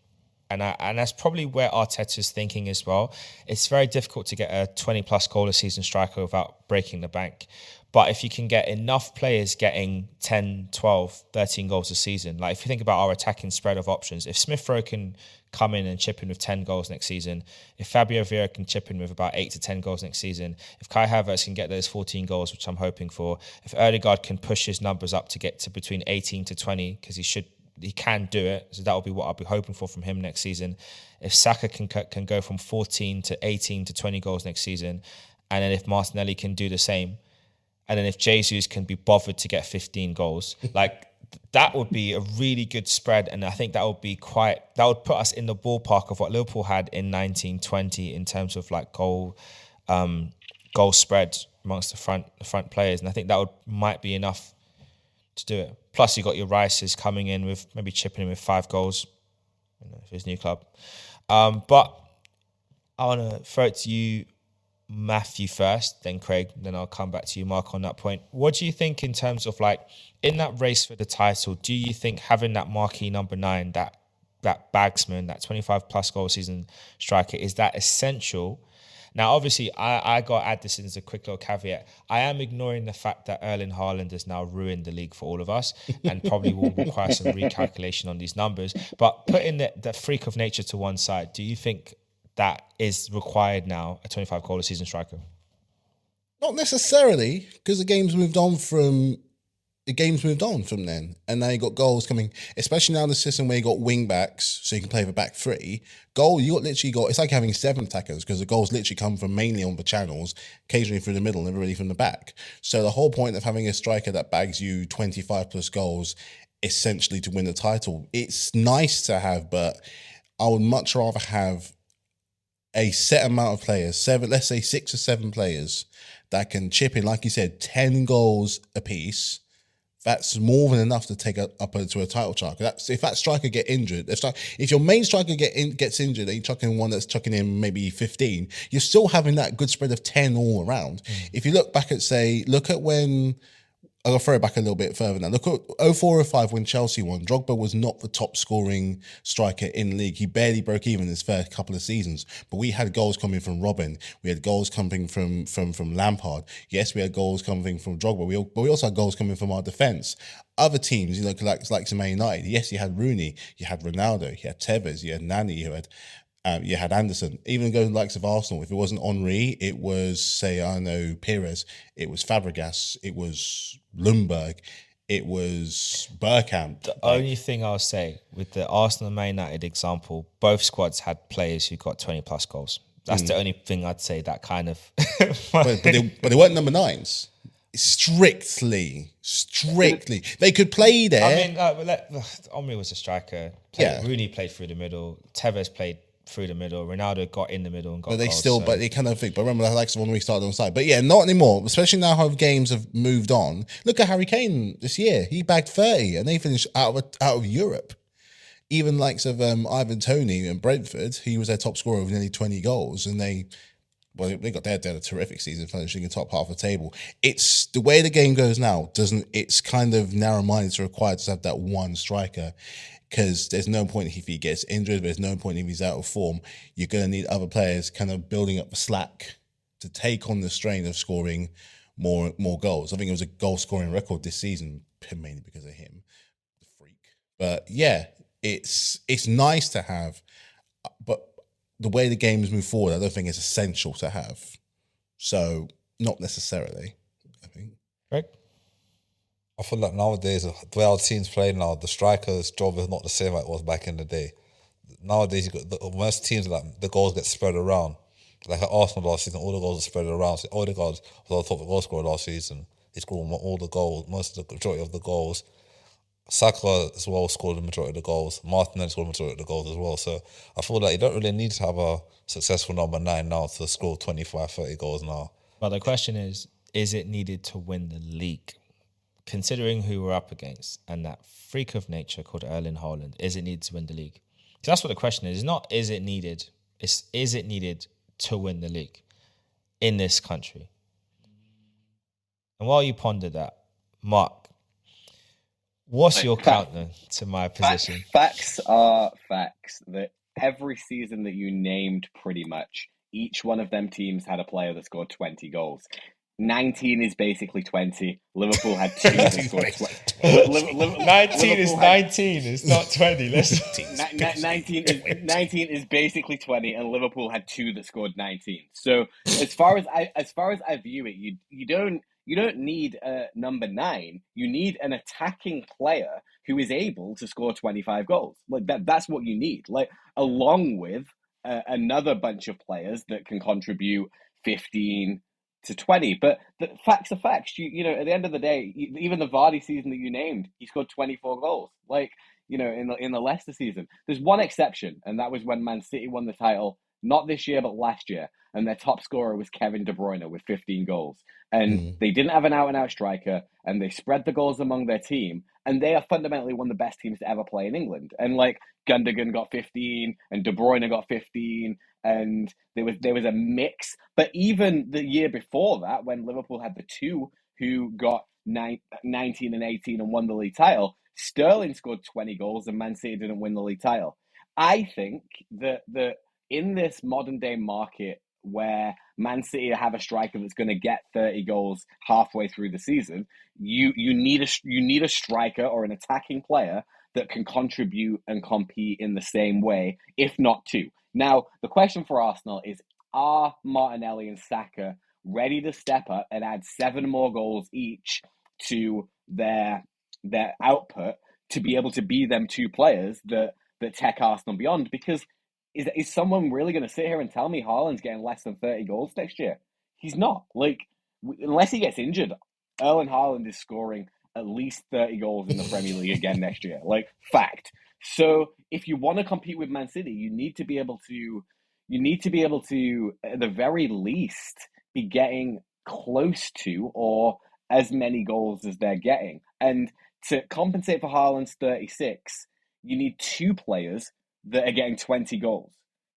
and that's probably where Arteta's thinking as well. It's very difficult to get a 20-plus goal a season striker without breaking the bank. But if you can get enough players getting 10, 12, 13 goals a season, like if you think about our attacking spread of options, if Smith Rowe can come in and chip in with 10 goals next season, if Fabio Vieira can chip in with about 8 to 10 goals next season, if Kai Havertz can get those 14 goals, which I'm hoping for, if Odegaard can push his numbers up to get to between 18 to 20, because he can do it, so that will be what I'll be hoping for from him next season. If Saka can go from 14 to 18 to 20 goals next season, and then if Martinelli can do the same, and then if Jesus can be bothered to get 15 goals, like that would be a really good spread. And I think that would put us in the ballpark of what Liverpool had in 1920 in terms of like goal spread amongst the front players. And I think that might be enough to do it. Plus you got your Rices coming in with maybe chipping in with 5 goals for his new club. But I want to throw it to you, Matthew, first, then Craig, then I'll come back to you, Mark, on that point. What do you think in terms of like in that race for the title? Do you think having that marquee number 9, that bagsman, that 25 plus goal season striker, is that essential? Now, obviously, I got to add this in as a quick little caveat. I am ignoring the fact that Erling Haaland has now ruined the league for all of us and probably will require some recalculation on these numbers. But putting the freak of nature to one side, do you think that is required now, a 25 goal a season striker? Not necessarily, because the game's moved on from then, and now you got goals coming, especially now in the system where you got wing backs, so you can play the back three. It's like having 7 attackers, because the goals literally come from mainly on the channels, occasionally through the middle, never really from the back. So the whole point of having a striker that bags you 25 plus goals, essentially to win the title, it's nice to have, but I would much rather have a set amount of players, let's say 6 or 7 players that can chip in, like you said, 10 goals apiece. That's more than enough to take up into a title track. If that striker get injured, if your main striker gets injured and you're chucking one that's chucking in maybe 15, you're still having that good spread of 10 all around. If you look back at when, I'll throw it back a little bit further now. Look at 04-05 when Chelsea won. Drogba was not the top scoring striker in the league. He barely broke even his first couple of seasons. But we had goals coming from Robin. We had goals coming from Lampard. Yes, we had goals coming from Drogba. But we also had goals coming from our defence. Other teams, like Man United. Yes, you had Rooney, you had Ronaldo, you had Tevez, you had Nani, you had Anderson. Even going to the likes of Arsenal, if it wasn't Henry, it was, Pires, it was Fabregas, it was Lundberg, it was Bergkamp. The only thing I'll say with the Arsenal and Man United example, both squads had players who got 20 plus goals. That's the only thing I'd say that kind of... but they weren't number 9s. Strictly. They could play there. I mean, Omri was a striker. Rooney played through the middle. Tevez played through the middle. Ronaldo got in the middle and got goals. But they kind of think. But remember, the likes of when we started on side. But yeah, not anymore. Especially now how games have moved on. Look at Harry Kane this year. He bagged 30 and they finished out of Europe. Even likes of Ivan Toney and Brentford, he was their top scorer with nearly 20 goals, and they got their a terrific season, finishing in the top half of the table. It's the way the game goes now. It's kind of narrow-minded to require to have that one striker, because there's no point if he gets injured. There's no point if he's out of form. You're going to need other players kind of building up the slack to take on the strain of scoring more goals. I think it was a goal-scoring record this season, mainly because of him, the freak. But yeah, it's nice to have, but the way the games move forward, I don't think it's essential to have. So, not necessarily, I think. Right? I feel like nowadays, the way our teams play now, the striker's job is not the same like it was back in the day. Nowadays, most teams, like the goals get spread around. Like at Arsenal last season, all the goals are spread around. So Odegaard was our top goal scorer last season. He scored all the goals, majority of the goals. Saka as well scored the majority of the goals. Martinelli scored the majority of the goals as well. So I feel like you don't really need to have a successful number 9 now to score 25, 30 goals now. But the question is it needed to win the league? considering who we're up against and that freak of nature called Erling Haaland, is it needed to win the league? So that's what the question is. It's not is it needed, it's is it needed to win the league in this country? And while you ponder that, Mark, what's your counter to my position? Facts are facts. That every season that you named, pretty much, each one of them teams had a player that scored 20 goals. 19 is basically 20. Liverpool had 2 that scored 20. 19 is 19. It's not 20. Listen. 19 is basically 20, and Liverpool had 2 that scored 19. So as far as I view it, you don't need a number 9. You need an attacking player who is able to score 25 goals. Like that's what you need. Like along with another bunch of players that can contribute 15 to 20. But the facts are facts. You know, at the end of the day, even the Vardy season that you named, he scored 24 goals. Like, you know, in the Leicester season, there's one exception, and that was when Man City won the title, not this year, but last year. And their top scorer was Kevin De Bruyne with 15 goals. And they didn't have an out-and-out striker, and they spread the goals among their team. And they are fundamentally one of the best teams to ever play in England. And like Gundogan got 15, and De Bruyne got 15, and there was a mix. But even the year before that, when Liverpool had the 2 who got 19 and 18 and won the league title, Sterling scored 20 goals, and Man City didn't win the league title. I think that in this modern day market where Man City have a striker that's going to get 30 goals halfway through the season, you need a striker or an attacking player that can contribute and compete in the same way, if not 2. Now, the question for Arsenal is, are Martinelli and Saka ready to step up and add 7 more goals each to their output to be able to be them 2 players that take Arsenal beyond? Because is someone really going to sit here and tell me Haaland's getting less than 30 goals next year? He's not. Like, unless he gets injured, Erling Haaland is scoring at least 30 goals in the Premier League again next year. Like, fact. So if you want to compete with Man City, you need to be able to, at the very least, be getting close to or as many goals as they're getting. And to compensate for Haaland's 36, you need 2 players that are getting 20 goals,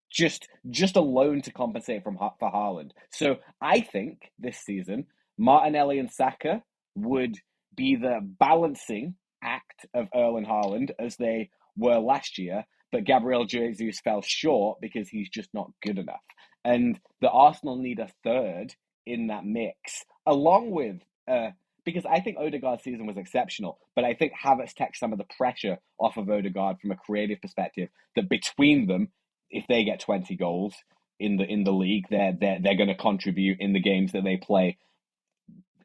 just alone to compensate for Haaland. So I think this season, Martinelli and Saka would be the balancing act of Erling Haaland as they were last year, but Gabriel Jesus fell short because he's just not good enough. And the Arsenal need a third in that mix, along with because I think Odegaard's season was exceptional, but I think Havertz takes some of the pressure off of Odegaard from a creative perspective. That between them, if they get 20 goals in the league, they're going to contribute in the games that they play.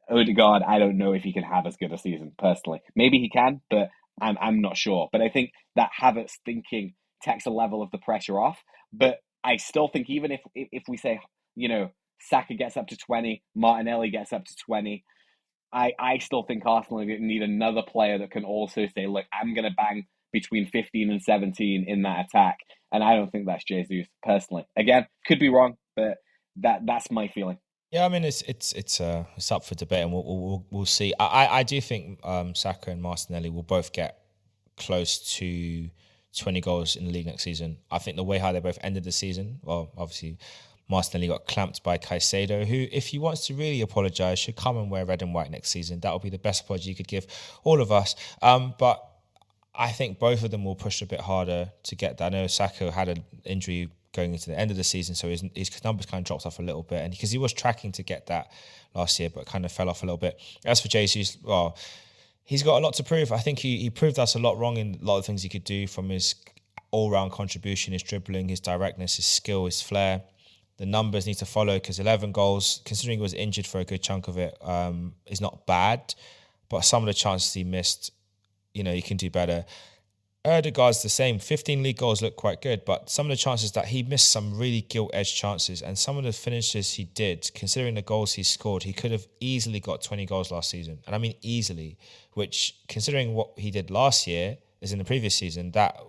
Odegaard, I don't know if he can have as good a season personally. Maybe he can, but I'm not sure. But I think that Havertz thinking takes a level of the pressure off. But I still think even if we say, you know, Saka gets up to 20, Martinelli gets up to 20. I still think Arsenal need another player that can also say, look, I'm going to bang between 15 and 17 in that attack. And I don't think that's Jesus, personally. Again, could be wrong, but that's my feeling. Yeah, I mean, it's up for debate, and we'll see. I do think Saka and Martinelli will both get close to 20 goals in the league next season. I think the way how they both ended the season, well, obviously, Martinelli got clamped by Caicedo, who, if he wants to really apologise, should come and wear red and white next season. That would be the best apology you could give all of us. But I think both of them will push a bit harder to get that. I know Saka had an injury going into the end of the season, so his numbers kind of dropped off a little bit, and because he was tracking to get that last year, but kind of fell off a little bit. As for Jesus, well, he's got a lot to prove. I think he proved us a lot wrong in a lot of things he could do, from his all-round contribution, his dribbling, his directness, his skill, his flair. The numbers need to follow, because 11 goals, considering he was injured for a good chunk of it, is not bad. But some of the chances he missed, you know, he can do better. Odegaard's the same. 15 league goals look quite good, but some of the chances that he missed, some really gilt-edged chances, and some of the finishes he did, considering the goals he scored, he could have easily got 20 goals last season. And I mean easily, which, considering what he did last year, as in the previous season, that,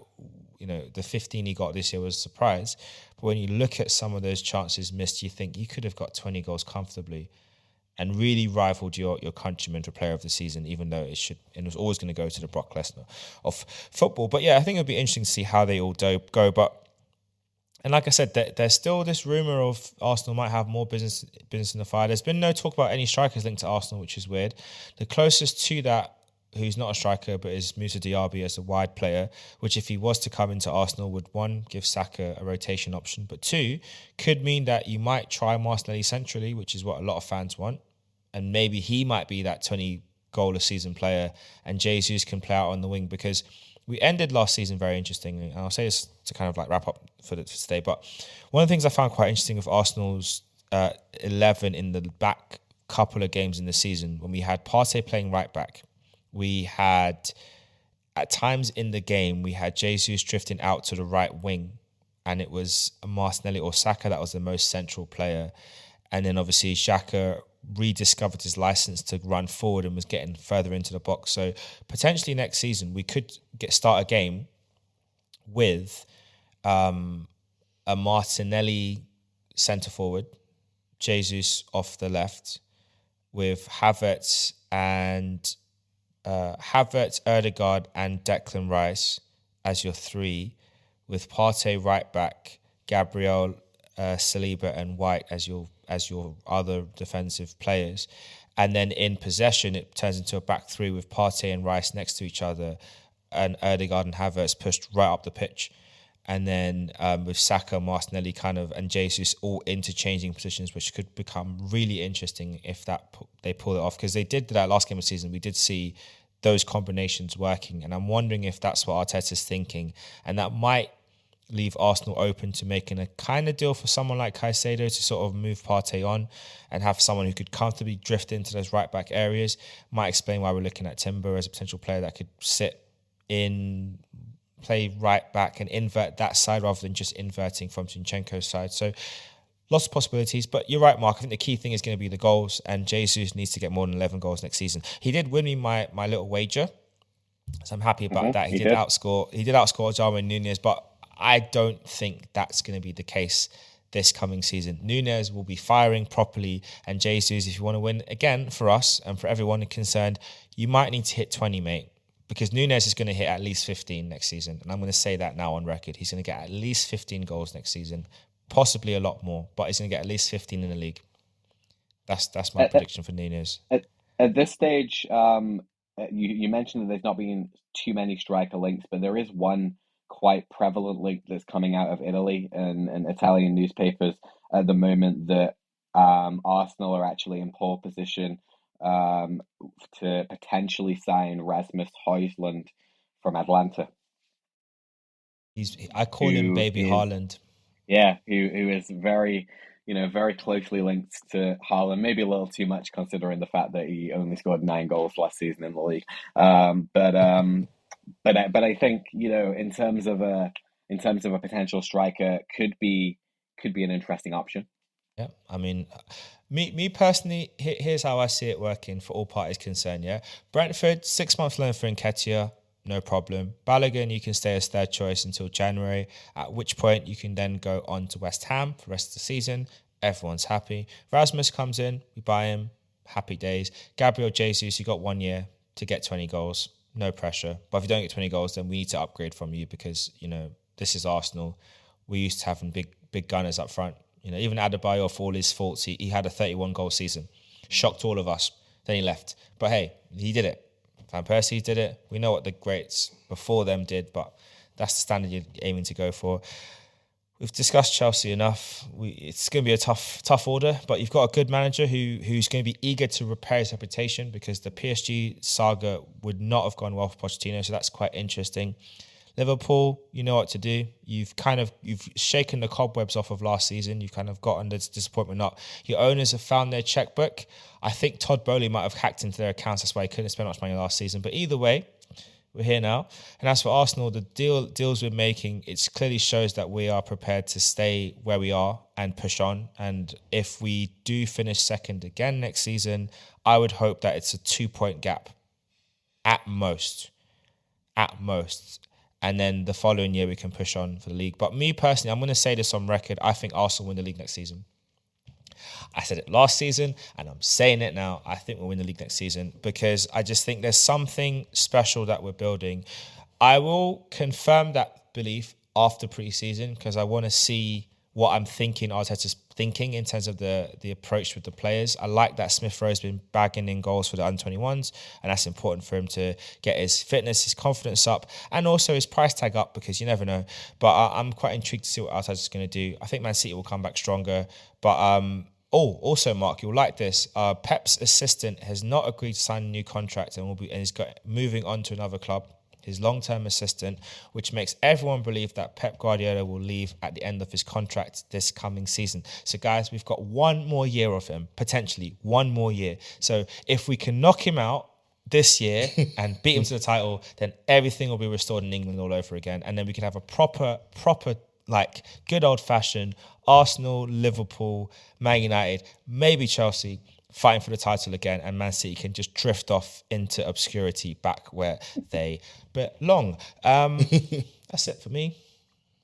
you know, the 15 he got this year was a surprise. But when you look at some of those chances missed, you think you could have got 20 goals comfortably. and really rivaled your countryman for player of the season, even though it was always going to go to the Brock Lesnar of football. But yeah, I think it'll be interesting to see how they all go. But and like I said, there's still this rumor of Arsenal might have more business in the fire. There's been no talk about any strikers linked to Arsenal, which is weird. The closest to that, who's not a striker but is Moussa Diaby as a wide player, which if he was to come into Arsenal would, one, give Saka a rotation option, but two, could mean that you might try Martinelli centrally, which is what a lot of fans want, and maybe he might be that 20 goal a season player and Jesus can play out on the wing, because we ended last season very interestingly, and I'll say this to kind of like wrap up for today, but one of the things I found quite interesting with Arsenal's 11 in the back couple of games in the season, when we had Partey playing right back, we had, at times in the game, we had Jesus drifting out to the right wing, and it was Martinelli or Saka that was the most central player. And then obviously Xhaka rediscovered his license to run forward and was getting further into the box. So potentially next season we could start a game with a Martinelli centre forward, Jesus off the left, with Havertz, Ødegaard and Declan Rice as your three, with Partey right back, Gabriel, Saliba and White as your other defensive players. And then in possession, it turns into a back three with Partey and Rice next to each other, and Ødegaard and Havertz pushed right up the pitch. And then with Saka, Martinelli and Jesus all interchanging positions, which could become really interesting if they pull it off. Because they did that last game of the season. We did see those combinations working. And I'm wondering if that's what Arteta's thinking. And that might leave Arsenal open to making a kind of deal for someone like Caicedo to sort of move Partey on and have someone who could comfortably drift into those right-back areas. Might explain why we're looking at Timber as a potential player that could sit in, play right back and invert that side rather than just inverting from Zinchenko's side. So lots of possibilities, but you're right, Mark. I think the key thing is going to be the goals, and Jesus needs to get more than 11 goals next season. He did win me my little wager, so I'm happy about that. He did outscore Darwin Núñez, but I don't think that's going to be the case this coming season. Núñez will be firing properly, and Jesus, if you want to win again for us and for everyone concerned, you might need to hit 20, mate. Because Núñez is going to hit at least 15 next season. And I'm going to say that now on record. He's going to get at least 15 goals next season. Possibly a lot more. But he's going to get at least 15 in the league. That's my prediction for Núñez. At this stage, you mentioned that there's not been too many striker links, but there is one quite prevalent link that's coming out of Italy and Italian newspapers at the moment, that Arsenal are actually in pole position to potentially sign Rasmus Højlund from Atlanta. I call him Baby Haaland. Yeah, who is very closely linked to Haaland. Maybe a little too much considering the fact that he only scored 9 goals last season in the league. But I think in terms of a potential striker, could be an interesting option. Yeah, I mean, me personally, here's how I see it working for all parties concerned. Yeah, Brentford, 6 month loan for Nketiah, no problem. Balogun, you can stay as third choice until January, at which point you can then go on to West Ham for the rest of the season. Everyone's happy. Rasmus comes in, we buy him, happy days. Gabriel Jesus, you got 1 year to get 20 goals, no pressure. But if you don't get 20 goals, then we need to upgrade from you because, this is Arsenal. We're used to having big gunners up front. Even Adebayor, for all his faults, he had a 31-goal season. Shocked all of us. Then he left. But hey, he did it. Van Persie did it. We know what the greats before them did, but that's the standard you're aiming to go for. We've discussed Chelsea enough. It's going to be a tough order, but you've got a good manager who's going to be eager to repair his reputation, because the PSG saga would not have gone well for Pochettino, so that's quite interesting. Liverpool, you know what to do. You've shaken the cobwebs off of last season. You've kind of gotten this disappointment up. Your owners have found their checkbook. I think Todd Bowley might have hacked into their accounts. That's why he couldn't spend much money last season. But either way, we're here now. And as for Arsenal, the deals we're making, it clearly shows that we are prepared to stay where we are and push on. And if we do finish second again next season, I would hope that it's a 2-point gap at most. And then the following year we can push on for the league. But me personally, I'm going to say this on record. I think Arsenal win the league next season. I said it last season, and I'm saying it now. I think we'll win the league next season because I just think there's something special that we're building. I will confirm that belief after pre-season because I want to see what I'm thinking Arteta's thinking in terms of the approach with the players. I like that Smith Rowe's been bagging in goals for the under-21s, and that's important for him to get his fitness, his confidence up, and also his price tag up because you never know. But I'm quite intrigued to see what Arteta's going to do. I think Man City will come back stronger. But also, Mark, you'll like this. Pep's assistant has not agreed to sign a new contract and he's moving on to another club. His long-term assistant, which makes everyone believe that Pep Guardiola will leave at the end of his contract this coming season. So, guys, we've got one more year of him, potentially one more year. So, if we can knock him out this year and beat him to the title, then everything will be restored in England all over again. And then we can have a proper, like, good old-fashioned Arsenal, Liverpool, Man United, maybe Chelsea, fighting for the title again, and Man City can just drift off into obscurity back where they belong. That's it for me.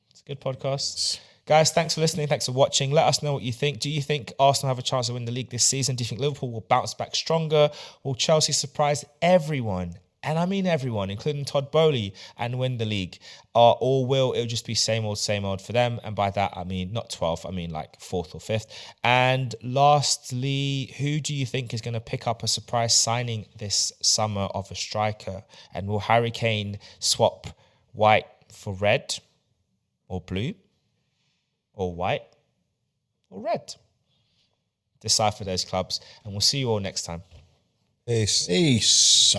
It's a good podcast. Guys, thanks for listening. Thanks for watching. Let us know what you think. Do you think Arsenal have a chance to win the league this season? Do you think Liverpool will bounce back stronger? Will Chelsea surprise everyone? And I mean everyone, including Todd Bowley, and win the league? Or will it just be same old for them? And by that, I mean not 12th, I mean like 4th or 5th. And lastly, who do you think is going to pick up a surprise signing this summer of a striker? And will Harry Kane swap white for red or blue or white or red? Decipher those clubs, and we'll see you all next time. Peace. Peace.